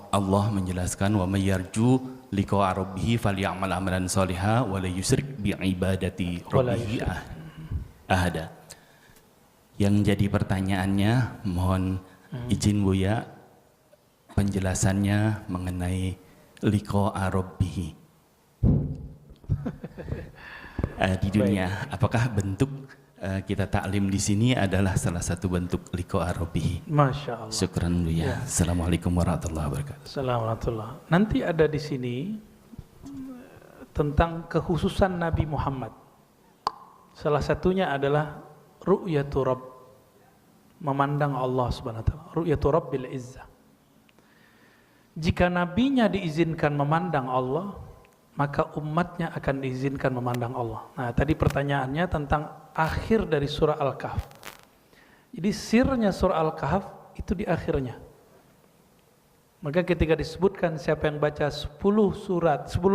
Allah menjelaskan wa may yarju liqa'a rabbih falyamal amalan shalihan wa la yusyrik bi ibadati rabbih ahada. Yang jadi pertanyaannya, mohon izin Buya penjelasannya mengenai liqa'a rabbih di dunia. Apakah bentuk kita taklim di sini adalah salah satu bentuk liqa'a rabbih? Masya Allah. Syukran Buya. Ya. Assalamualaikum warahmatullahi wabarakatuh. Assalamualaikum. Nanti ada di sini tentang kekhususan Nabi Muhammad. Salah satunya adalah ru'yatu Rabb, memandang Allah Subhanahu wa taala. Ru'yatu Rabbil Izzah. Jika nabinya diizinkan memandang Allah, maka umatnya akan diizinkan memandang Allah. Nah, tadi pertanyaannya tentang akhir dari surah Al-Kahf. Jadi sirnya surah Al-Kahf itu di akhirnya. Maka ketika disebutkan siapa yang baca 10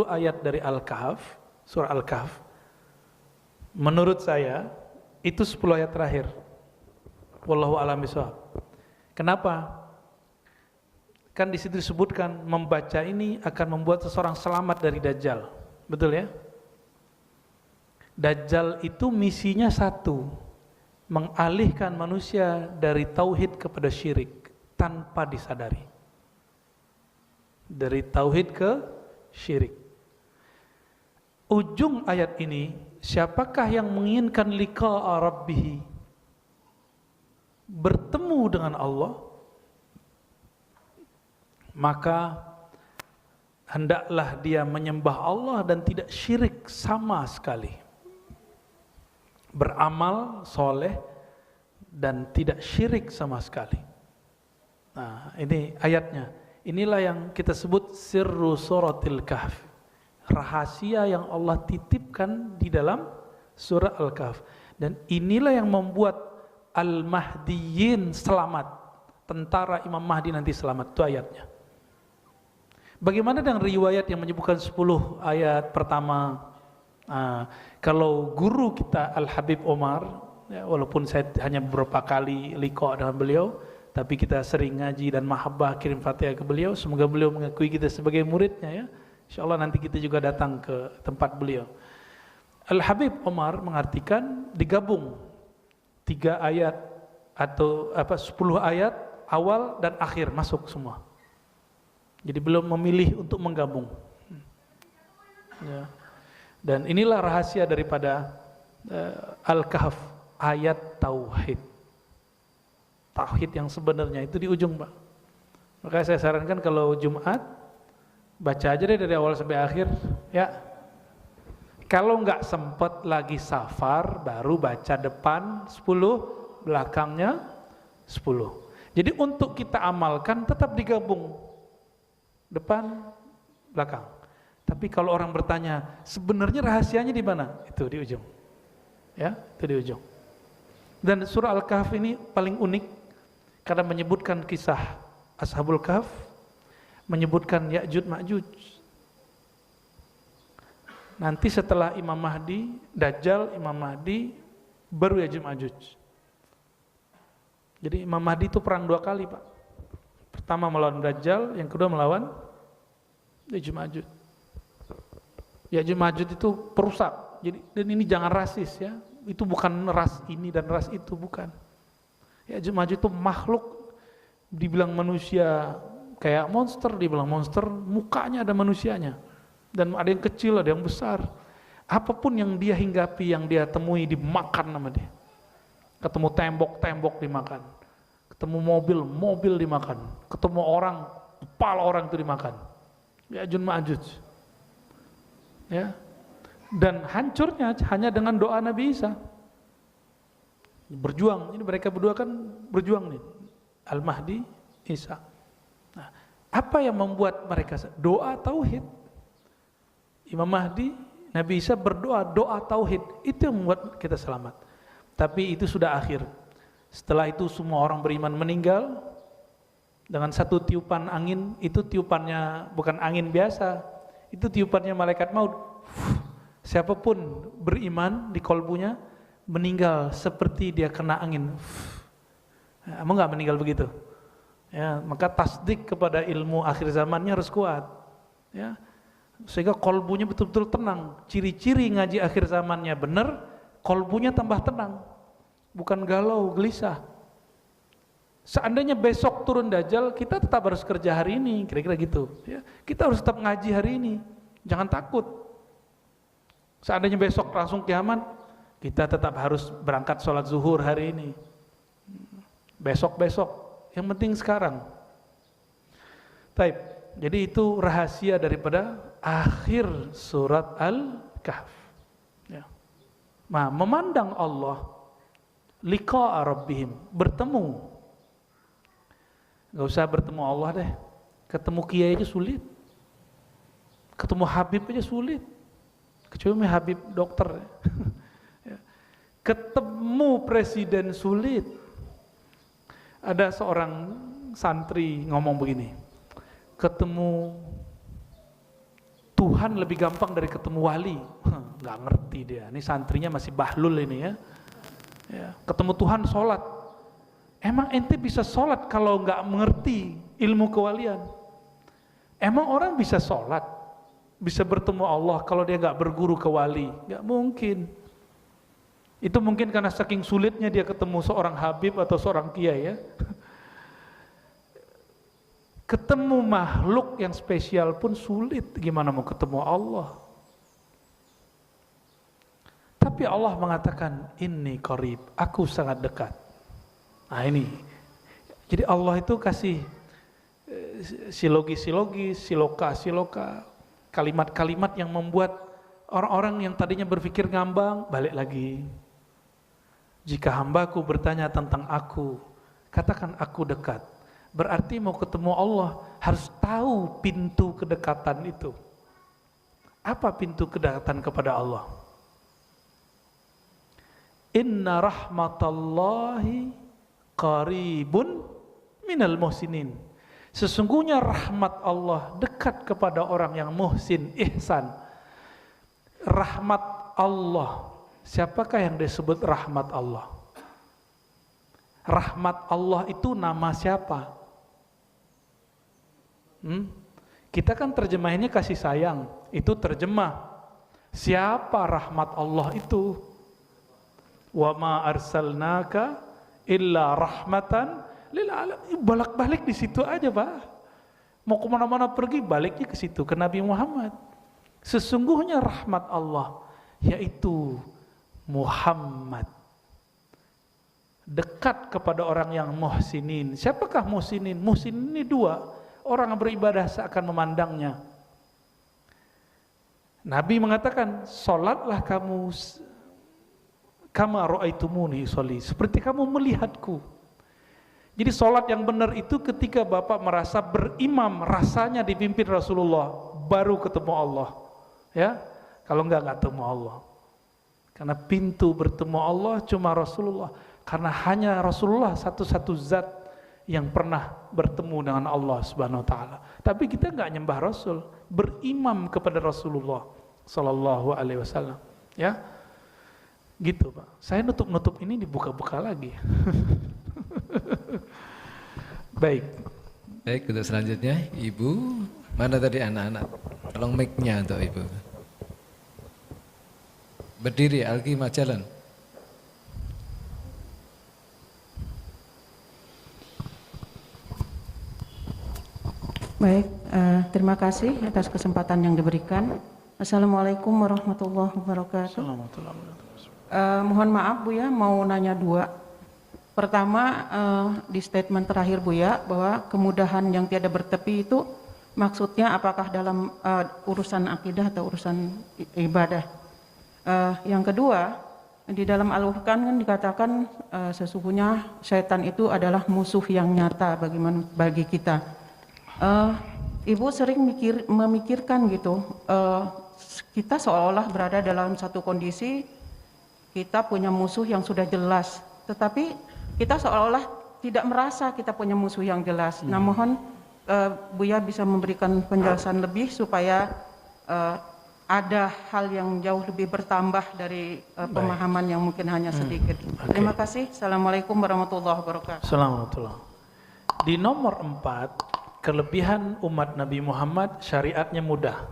ayat dari Al-Kahf, surah Al-Kahf, menurut saya itu 10 ayat terakhir. Wallahu a'lam bishawab. Kenapa? Kan di situ disebutkan membaca ini akan membuat seseorang selamat dari Dajjal. Betul ya? Dajjal itu misinya satu, mengalihkan manusia dari tauhid kepada syirik tanpa disadari. Dari tauhid ke syirik. Ujung ayat ini, siapakah yang menginginkan liqa'a rabbih, bertemu dengan Allah, maka hendaklah dia menyembah Allah dan tidak syirik sama sekali, beramal soleh dan tidak syirik sama sekali. Nah, ini ayatnya. Inilah yang kita sebut sirru suratil kahf, rahasia yang Allah titipkan di dalam surah Al-Kahf. Dan inilah yang membuat Al-Mahdiyin selamat, tentara Imam Mahdi nanti selamat. Itu ayatnya. Bagaimana dengan riwayat yang menyebutkan 10 ayat pertama? Kalau guru kita Al-Habib Omar, ya, walaupun saya hanya beberapa kali liqa dengan beliau, tapi kita sering ngaji dan mahabbah kirim Fatihah ke beliau. Semoga beliau mengakui kita sebagai muridnya ya. Insyaallah nanti kita juga datang ke tempat beliau. Al-Habib Omar mengartikan digabung 3 ayat atau 10 ayat awal dan akhir masuk semua. Jadi belum memilih untuk menggabung. Ya. Dan inilah rahasia daripada Al-Kahf, ayat tauhid. Tauhid yang sebenarnya itu di ujung, Pak. Maka saya sarankan kalau Jumat baca aja deh dari awal sampai akhir, ya. Kalau nggak sempat lagi safar, baru baca depan 10, belakangnya 10. Jadi untuk kita amalkan tetap digabung. Depan, belakang. Tapi kalau orang bertanya, sebenarnya rahasianya di mana? Itu di ujung. Ya, itu di ujung. Dan surah Al-Kahf ini paling unik karena menyebutkan kisah Ashabul Kahf, menyebutkan Ya'juj Ma'juj. Nanti setelah Imam Mahdi, Dajjal, Imam Mahdi, baru Ya'juj Ma'juj. Jadi Imam Mahdi itu perang 2 kali, Pak. Pertama melawan Dajjal, yang kedua melawan Ya'juj Ma'juj. Ya'juj Ma'juj itu perusak. Jadi, dan ini jangan rasis ya. Itu bukan ras ini dan ras itu, bukan. Ya'juj Ma'juj itu makhluk, dibilang manusia kayak monster, dibilang monster, mukanya ada manusianya. Dan ada yang kecil, ada yang besar. Apapun yang dia hinggapi, yang dia temui, dimakan sama dia. Ketemu tembok dimakan. Ketemu mobil dimakan. Ketemu orang, kepala orang itu dimakan. Ya'juj Ma'juj. Ya. Dan hancurnya hanya dengan doa Nabi Isa. Berjuang, ini mereka berdua kan berjuang nih. Al-Mahdi, Isa. Nah, apa yang membuat mereka doa tauhid? Imam Mahdi, Nabi Isa berdoa, doa tauhid. Itu yang membuat kita selamat. Tapi itu sudah akhir. Setelah itu semua orang beriman meninggal, Dengan satu tiupan angin, itu tiupannya bukan angin biasa, itu tiupannya malaikat maut. Siapapun beriman di kolbunya meninggal seperti dia kena angin. Emang nggak meninggal begitu? Ya, maka tasdik kepada ilmu akhir zamannya harus kuat. Ya, sehingga kolbunya betul-betul tenang. Ciri-ciri ngaji akhir zamannya benar, kolbunya tambah tenang, bukan galau, gelisah. Seandainya besok turun Dajjal, kita tetap harus kerja hari ini, kira-kira gitu. Ya, kita harus tetap ngaji hari ini, jangan takut. Seandainya besok langsung kiamat, kita tetap harus berangkat sholat zuhur hari ini. Besok-besok, yang penting sekarang. Taib. Jadi itu rahasia daripada akhir surat Al-Kahf. Ya. Nah, memandang Allah, liqa'a rabbihim, bertemu. Gak usah bertemu Allah deh, ketemu kiai aja sulit, ketemu Habib aja sulit, kecuali Habib dokter. Ketemu presiden sulit. Ada seorang santri ngomong begini, ketemu Tuhan lebih gampang dari ketemu wali. Nggak ngerti dia, ini santrinya masih bahlul ini ya. Ketemu Tuhan sholat. Emang ente bisa sholat kalau nggak mengerti ilmu kewalian? Emang orang bisa sholat, bisa bertemu Allah kalau dia nggak berguru ke wali? Nggak mungkin. Itu mungkin karena saking sulitnya dia ketemu seorang habib atau seorang kiai ya. Ketemu makhluk yang spesial pun sulit, gimana mau ketemu Allah? Tapi Allah mengatakan, inni qarib, aku sangat dekat. Nah ini, jadi Allah itu kasih silogi-silogi, siloka-siloka, kalimat-kalimat yang membuat orang-orang yang tadinya berpikir ngambang, balik lagi. Jika hambaku bertanya tentang aku, katakan aku dekat. Berarti mau ketemu Allah, harus tahu pintu kedekatan itu. Apa pintu kedekatan kepada Allah? Inna rahmatallahi qaribun minal muhsinin. Sesungguhnya rahmat Allah dekat kepada orang yang muhsin, ihsan. Rahmat Allah, siapakah yang disebut rahmat Allah? Rahmat Allah itu nama siapa? Kita kan terjemahinnya kasih sayang, itu terjemah. Siapa rahmat Allah itu? Wa ma arsalnaka illa rahmatan lil alamin. Bolak-balik di situ aja, Pak. Mau kemana-mana pergi, baliknya ke situ, ke Nabi Muhammad. Sesungguhnya rahmat Allah yaitu Muhammad, dekat kepada orang yang muhsinin. Siapakah muhsinin? Muhsinin ini dua, orang yang beribadah seakan memandangnya. Nabi mengatakan, sholatlah kamu kama ra'aitumuni usolli, seperti kamu melihatku. Jadi sholat yang benar itu ketika Bapak merasa berimam, rasanya dipimpin Rasulullah, baru ketemu Allah. Ya, kalau enggak ketemu Allah. Karena pintu bertemu Allah cuma Rasulullah. Karena hanya Rasulullah satu-satu zat yang pernah bertemu dengan Allah Subhanahu wa taala. Tapi kita enggak nyembah Rasul, berimam kepada Rasulullah sallallahu alaihi wasallam. Ya. Gitu, Pak. Saya nutup-nutup ini dibuka-buka lagi. Baik. Baik, untuk selanjutnya Ibu, mana tadi anak-anak? Tolong mic-nya untuk Ibu. Berdiri, Alki Majalan. Baik, terima kasih atas kesempatan yang diberikan. Assalamualaikum warahmatullahi wabarakatuh. Mohon maaf Bu ya, mau nanya dua. Pertama, di statement terakhir Bu ya, bahwa kemudahan yang tiada bertepi itu maksudnya apakah dalam urusan akidah atau urusan ibadah? Yang kedua, di dalam Al-Qur'an kan dikatakan sesungguhnya syaitan itu adalah musuh yang nyata bagi kita. Ibu sering memikirkan gitu, kita seolah-olah berada dalam satu kondisi kita punya musuh yang sudah jelas, tetapi kita seolah-olah tidak merasa kita punya musuh yang jelas. Nah, mohon Buya bisa memberikan penjelasan lebih supaya ada hal yang jauh lebih bertambah dari pemahaman yang mungkin hanya sedikit. Terima kasih. Assalamualaikum warahmatullahi wabarakatuh. Assalamualaikum. Di nomor 4, kelebihan umat Nabi Muhammad, syariatnya mudah.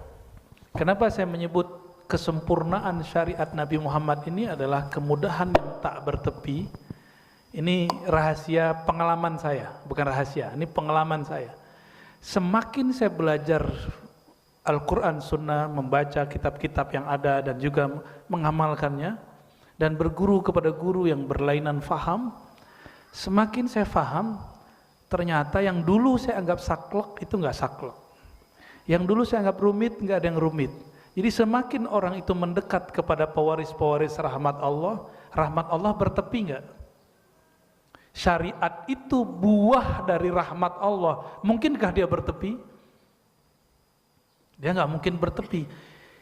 Kenapa saya menyebut kesempurnaan syariat Nabi Muhammad ini adalah kemudahan yang tak bertepi. Ini rahasia pengalaman saya, bukan rahasia, ini pengalaman saya. Semakin saya belajar Al-Quran, Sunnah, membaca kitab-kitab yang ada dan juga mengamalkannya, dan berguru kepada guru yang berlainan faham, semakin saya faham, ternyata yang dulu saya anggap saklek itu enggak saklek. Yang dulu saya anggap rumit, enggak ada yang rumit. Jadi semakin orang itu mendekat kepada pewaris-pewaris rahmat Allah bertepi enggak? Syariat itu buah dari rahmat Allah. Mungkinkah dia bertepi? Dia nggak mungkin bertepi.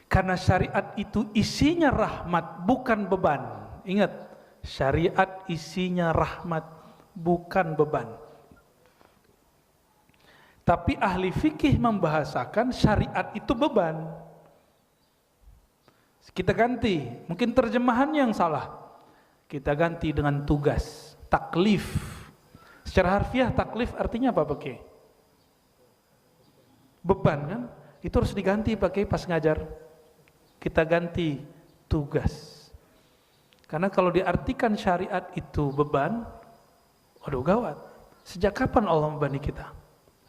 Karena syariat itu isinya rahmat, bukan beban. Ingat, syariat isinya rahmat, bukan beban. Tapi ahli fikih membahasakan syariat itu beban. Kita ganti, mungkin terjemahannya yang salah. Kita ganti dengan tugas, taklif. Secara harfiah taklif artinya apa pakai? Beban kan? Itu harus diganti pakai pas ngajar. Kita ganti tugas. Karena kalau diartikan syariat itu beban, waduh gawat. Sejak kapan Allah membebani kita?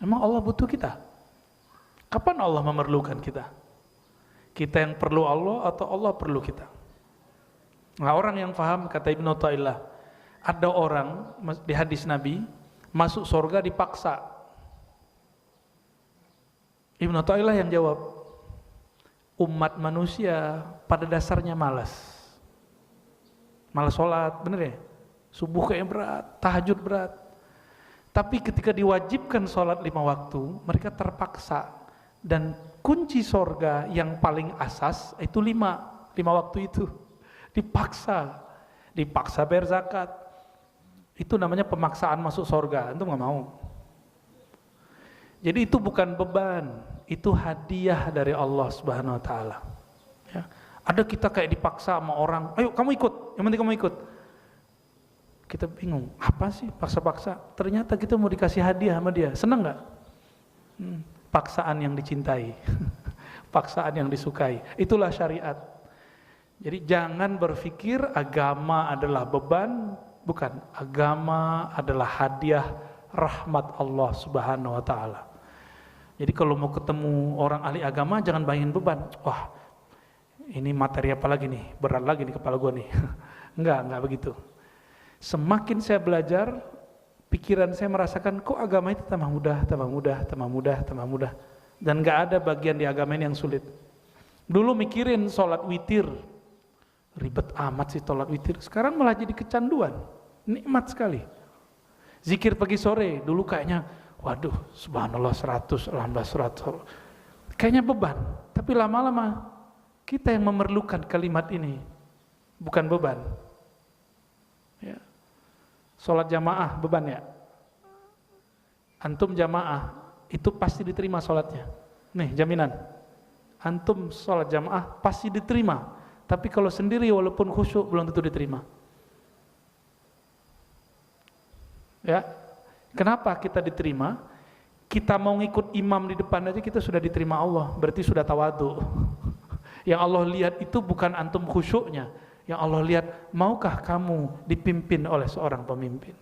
Emang Allah butuh kita? Kapan Allah memerlukan kita? Kita yang perlu Allah atau Allah perlu kita? Nah, orang yang paham, kata Ibnu Athaillah, ada orang di hadis Nabi masuk surga dipaksa. Ibnu Athaillah yang jawab, umat manusia pada dasarnya malas sholat, bener ya? Subuh kayaknya berat, tahajud berat. Tapi ketika diwajibkan sholat 5 waktu, mereka terpaksa. Dan kunci surga yang paling asas itu 5 waktu itu. Dipaksa bayar zakat. Itu namanya pemaksaan masuk surga, antum nggak mau. Jadi itu bukan beban, itu hadiah dari Allah Subhanahu wa taala. Ya. Ada kita kayak dipaksa sama orang, ayo kamu ikut, yang penting kamu ikut. Kita bingung, apa sih paksa-paksa? Ternyata kita mau dikasih hadiah sama dia, senang nggak? Paksaan yang dicintai, paksaan yang disukai, itulah syariat. Jadi jangan berpikir agama adalah beban, bukan. Agama adalah hadiah rahmat Allah Subhanahu wa taala. Jadi kalau mau ketemu orang ahli agama jangan bayangin beban. Wah, ini materi apa lagi nih? Berat lagi di kepala gua nih. Enggak begitu. Semakin saya belajar, pikiran saya merasakan kok agama itu tambah mudah. Dan enggak ada bagian di agama ini yang sulit. Dulu mikirin sholat witir, ribet amat sih sholat witir. Sekarang malah jadi kecanduan, nikmat sekali. Zikir pagi sore, dulu kayaknya waduh, subhanallah 100, alhamdulillah 100. Kayaknya beban, tapi lama-lama kita yang memerlukan kalimat ini, bukan beban. Ya. Sholat jamaah beban ya? Antum jamaah, itu pasti diterima sholatnya. Nih jaminan, antum sholat jamaah pasti diterima. Tapi kalau sendiri walaupun khusyuk belum tentu diterima. Ya, kenapa kita diterima? Kita mau ngikut imam di depan aja kita sudah diterima Allah, berarti sudah tawadhu. Yang Allah lihat itu bukan antum khusyuknya, yang Allah lihat maukah kamu dipimpin oleh seorang pemimpin.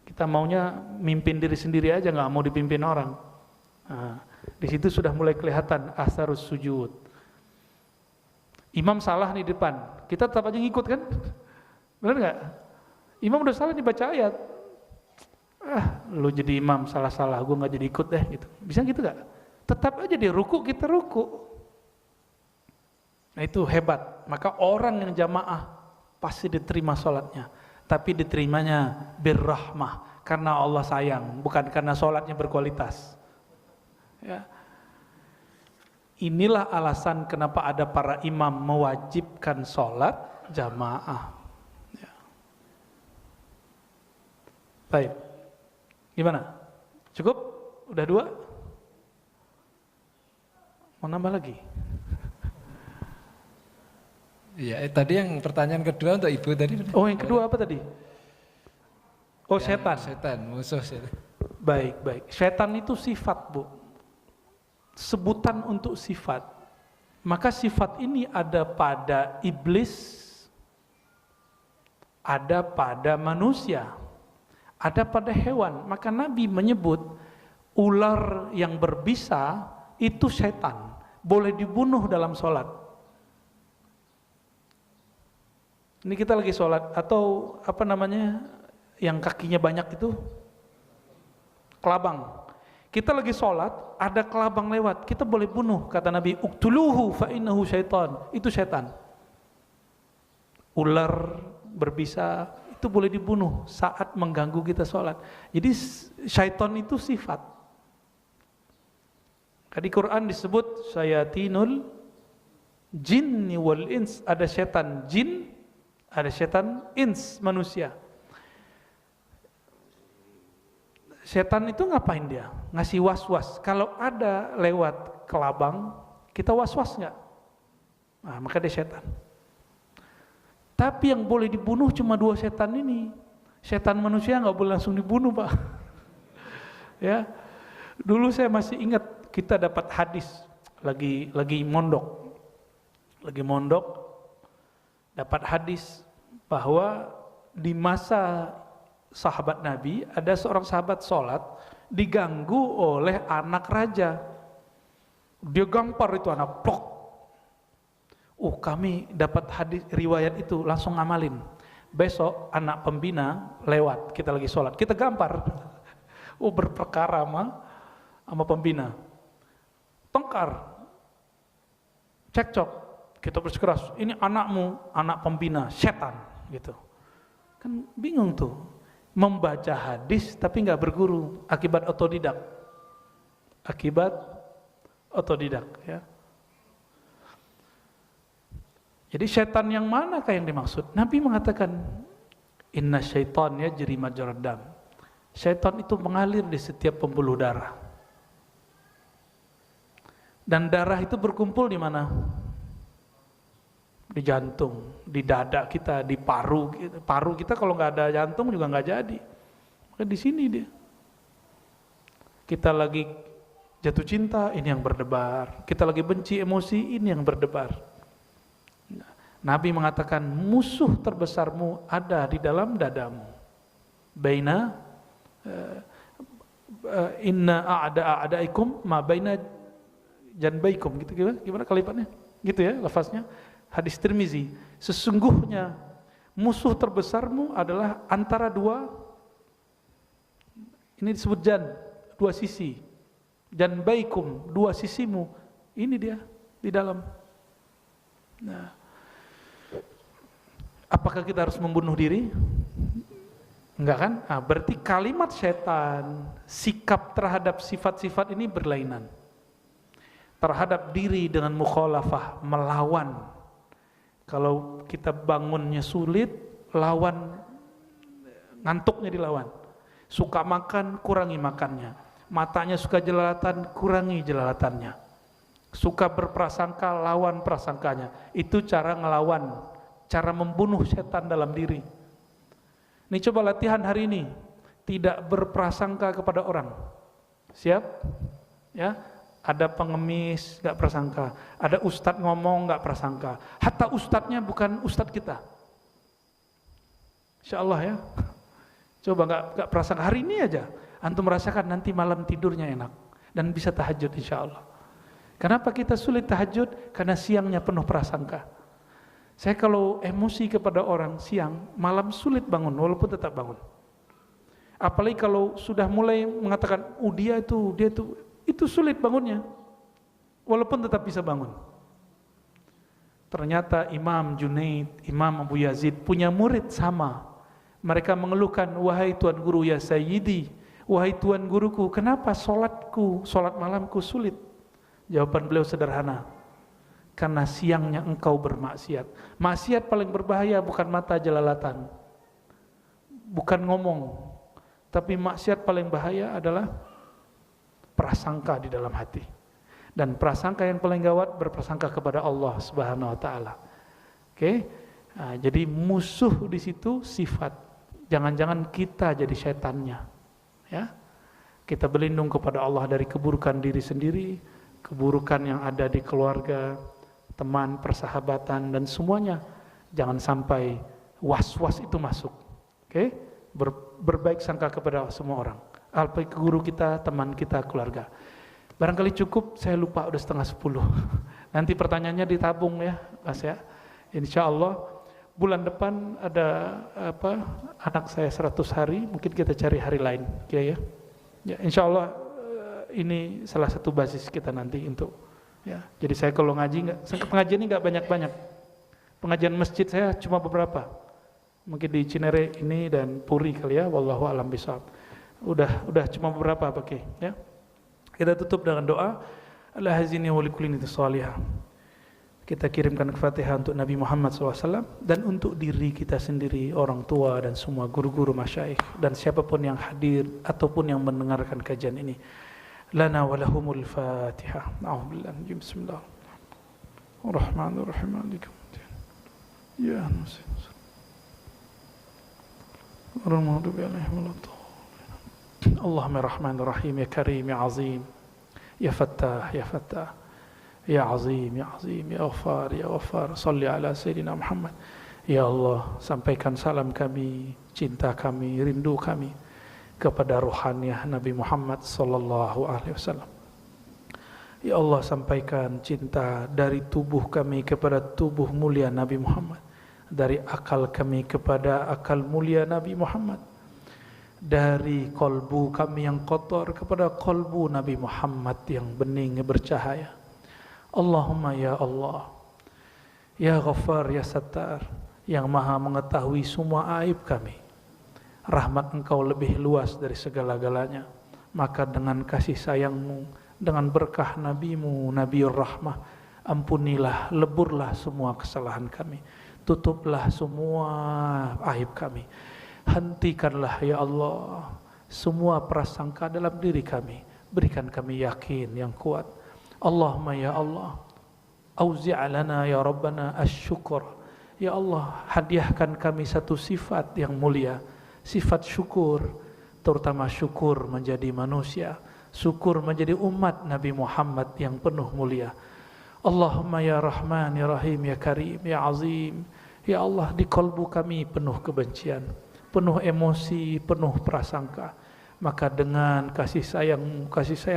Kita maunya mimpin diri sendiri aja, nggak mau dipimpin orang. Nah, di situ sudah mulai kelihatan asarus sujud. Imam salah nih depan, kita tetap aja ngikut kan? Benar nggak? Imam udah salah nih baca ayat. Lu jadi imam salah-salah, gue nggak jadi ikut deh gitu. Bisa gitu nggak? Tetap aja dia ruku, kita ruku. Nah itu hebat. Maka orang yang jamaah pasti diterima sholatnya, tapi diterimanya birrahmah, karena Allah sayang, bukan karena sholatnya berkualitas. Ya. Inilah alasan kenapa ada para imam mewajibkan sholat jamaah. Baik. Gimana? Cukup? Udah 2? Mau nambah lagi? Iya, tadi yang pertanyaan kedua untuk Ibu tadi. Oh, yang kedua apa tadi? Oh, Yang setan. Setan, musuh setan. Baik, baik. Setan itu sifat, Bu. Sebutan untuk sifat. Maka sifat ini ada pada iblis, ada pada manusia, ada pada hewan. Maka Nabi menyebut ular yang berbisa itu setan, boleh dibunuh dalam sholat. Ini kita lagi sholat, atau apa namanya yang kakinya banyak itu? Kelabang. Kita lagi sholat, ada kelabang lewat, kita boleh bunuh, kata Nabi, uktuluhu fa innahu syaitan, itu setan. Ular berbisa itu boleh dibunuh saat mengganggu kita sholat. Jadi syaitan itu sifat. Di Quran disebut syayatinul jinni wal ins, ada setan jin, ada setan ins, manusia. Setan itu ngapain dia? Ngasih was-was. Kalau ada lewat kelabang, kita was-was nggak? Nah, maka dia setan. Tapi yang boleh dibunuh cuma 2 setan ini. Setan manusia nggak boleh langsung dibunuh, Pak. Ya, dulu saya masih ingat kita dapat hadis lagi mondok, dapat hadis bahwa di masa sahabat Nabi, ada seorang sahabat sholat diganggu oleh anak raja. Dia gampar itu anak, plok. Kami dapat hadis riwayat itu, langsung ngamalin. Besok anak pembina lewat, kita lagi sholat, kita gampar. Berperkara sama pembina. Tengkar, cekcok, kita bersikeras, ini anakmu, anak pembina, setan, gitu. Kan bingung tuh. Membaca hadis tapi nggak berguru, akibat otodidak, ya. Jadi setan yang manakah yang dimaksud? Nabi mengatakan inna syaitan yajri majrad dam. Syaitan itu mengalir di setiap pembuluh darah. Dan darah itu berkumpul di mana? Di jantung, di dada kita, di paru. Paru kita kalau nggak ada jantung juga nggak jadi. Maka di sini dia. Kita lagi jatuh cinta, ini yang berdebar. Kita lagi benci emosi, ini yang berdebar. Nabi mengatakan musuh terbesarmu ada di dalam dadamu. Baina inna a'daikum ma baina janbaikum, gitu gimana kalimatnya? Gitu ya lafaznya. Hadis Tirmizi, sesungguhnya musuh terbesarmu adalah antara 2, ini disebut jan, 2 sisi, janbaikum, 2 sisimu, ini dia di dalam. Nah, apakah kita harus membunuh diri? Enggak kan? Nah, berarti kalimat setan, sikap terhadap sifat-sifat ini berlainan. Terhadap diri dengan mukhalafah, melawan. Kalau kita bangunnya sulit, lawan, ngantuknya dilawan. Suka makan, kurangi makannya. Matanya suka jelalatan, kurangi jelalatannya. Suka berprasangka, lawan prasangkanya. Itu cara ngelawan, cara membunuh setan dalam diri. Ini coba latihan hari ini, tidak berprasangka kepada orang. Siap? Ya. Ada pengemis, gak prasangka. Ada ustadz ngomong, gak prasangka. Hatta ustadznya bukan ustadz kita. Insya Allah ya. Coba gak prasangka. Hari ini aja, antum merasakan nanti malam tidurnya enak. Dan bisa tahajud insya Allah. Kenapa kita sulit tahajud? Karena siangnya penuh prasangka. Saya kalau emosi kepada orang siang, malam sulit bangun, walaupun tetap bangun. Apalagi kalau sudah mulai mengatakan, dia itu sulit bangunnya, walaupun tetap bisa bangun. Ternyata Imam Junaid, Imam Abu Yazid punya murid sama. Mereka mengeluhkan, wahai Tuan Guru ya Sayyidi, wahai Tuan Guruku, kenapa solat malamku sulit? Jawaban beliau sederhana, karena siangnya engkau bermaksiat. Maksiat paling berbahaya bukan mata jelalatan, bukan ngomong, Tapi maksiat paling bahaya adalah prasangka di dalam hati. Dan prasangka yang paling gawat berprasangka kepada Allah Subhanahu wa taala. Oke? Nah, jadi musuh di situ sifat. Jangan-jangan kita jadi setannya. Ya. Kita berlindung kepada Allah dari keburukan diri sendiri, keburukan yang ada di keluarga, teman, persahabatan dan semuanya. Jangan sampai was-was itu masuk. Oke? Berbaik sangka kepada semua orang. Apalagi guru kita, teman kita, keluarga. Barangkali cukup, saya lupa udah 9:30. Nanti pertanyaannya ditabung ya, Mas ya. Insya Allah bulan depan ada anak saya 100 hari, mungkin kita cari hari lain, ya. Ya, insya Allah ini salah satu basis kita nanti untuk ya. Jadi saya kalau ngaji pengajian ini nggak banyak-banyak. Pengajian masjid saya cuma beberapa. Mungkin di Cinere ini dan Puri kali ya, wallahu a'lam bishawab. Udah cuma beberapa pakai ya. Kita tutup dengan doa, Allah hazini wa likulli niyyati shalihah. Kita kirimkan Al-Fatihah untuk Nabi Muhammad SAW dan untuk diri kita sendiri, orang tua dan semua guru-guru masyaikh dan siapapun yang hadir ataupun yang mendengarkan kajian ini. Lana wa lahumul Fatihah. A'udzubillahi bismillahirrahmanirrahim. Ya Nabi. Allahumma rahmanir rahim ya karim ya azim ya fattah ya fattah ya azim ya azim ya ghaffar salli ala sayyidina Muhammad. Ya Allah, sampaikan salam kami, cinta kami, rindu kami kepada ruhaniyah Nabi Muhammad sallallahu alaihi wasallam. Ya Allah, sampaikan cinta dari tubuh kami kepada tubuh mulia Nabi Muhammad, dari akal kami kepada akal mulia Nabi Muhammad, dari kolbu kami yang kotor kepada kolbu Nabi Muhammad yang bening bercahaya. Allahumma ya Allah, ya Ghaffar ya Sattar, yang maha mengetahui semua aib kami. Rahmat Engkau lebih luas dari segala-galanya. Maka dengan kasih sayang-Mu, dengan berkah Nabi-Mu, Nabiur Rahmah, ampunilah, leburlah semua kesalahan kami. Tutuplah semua aib kami. Hentikanlah ya Allah semua prasangka dalam diri kami. Berikan kami yakin yang kuat. Allahumma ya Allah, auzi'lana ya Rabbana asyukur. Ya Allah, hadiahkan kami satu sifat yang mulia, sifat syukur, terutama syukur menjadi manusia, syukur menjadi umat Nabi Muhammad yang penuh mulia. Allahumma ya Rahman ya Rahim ya Karim ya Azim. Ya Allah, di kalbu kami penuh kebencian, penuh emosi, penuh prasangka. Maka dengan kasih sayang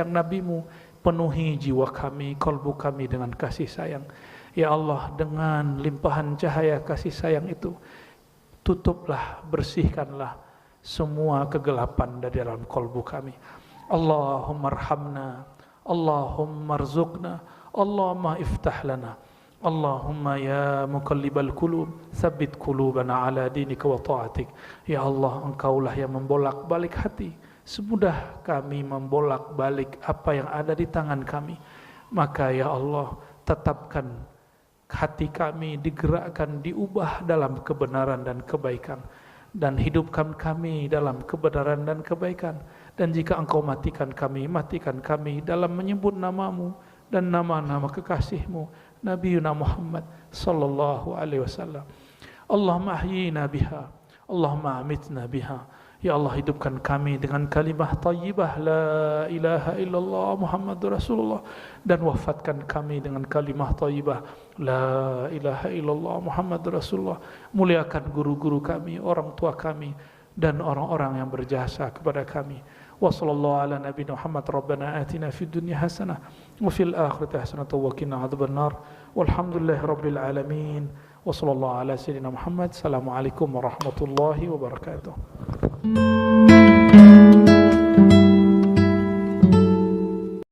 Nabi-Mu, penuhi jiwa kami, kalbu kami dengan kasih sayang. Ya Allah, dengan limpahan cahaya kasih sayang itu, tutuplah, bersihkanlah semua kegelapan dari dalam kalbu kami. Allahumma arhamna, Allahumma arzuqna, Allahumma iftah lana. Allahumma ya muqallibal qulub, tsabbit qulubana ala dinika wa ta'atik. Ya Allah, Engkaulah yang membolak-balik hati. Semudah kami membolak-balik apa yang ada di tangan kami. Maka ya Allah, tetapkan hati kami digerakkan, diubah dalam kebenaran dan kebaikan, dan hidupkan kami dalam kebenaran dan kebaikan. Dan jika Engkau matikan kami dalam menyebut nama-Mu dan nama-nama kekasih-Mu, Nabiuna Muhammad sallallahu alaihi wasallam. Allahumma ahyina biha, Allahumma amitna biha. Ya Allah, hidupkan kami dengan kalimah thayyibah la ilaha illallah Muhammadur Rasulullah, dan wafatkan kami dengan kalimah thayyibah la ilaha illallah Muhammadur Rasulullah. Muliakan guru-guru kami, orang tua kami, dan orang-orang yang berjasa kepada kami. Wa sallallahu ala nabiyina Muhammad. Rabbana atina fid dunya hasanah wa fil akhirati hasanah wa qina adzabannar. Walhamdulillahi rabbil alamin. Wa sallallahu ala sayyidina Muhammad. Assalamualaikum warahmatullahi wabarakatuh.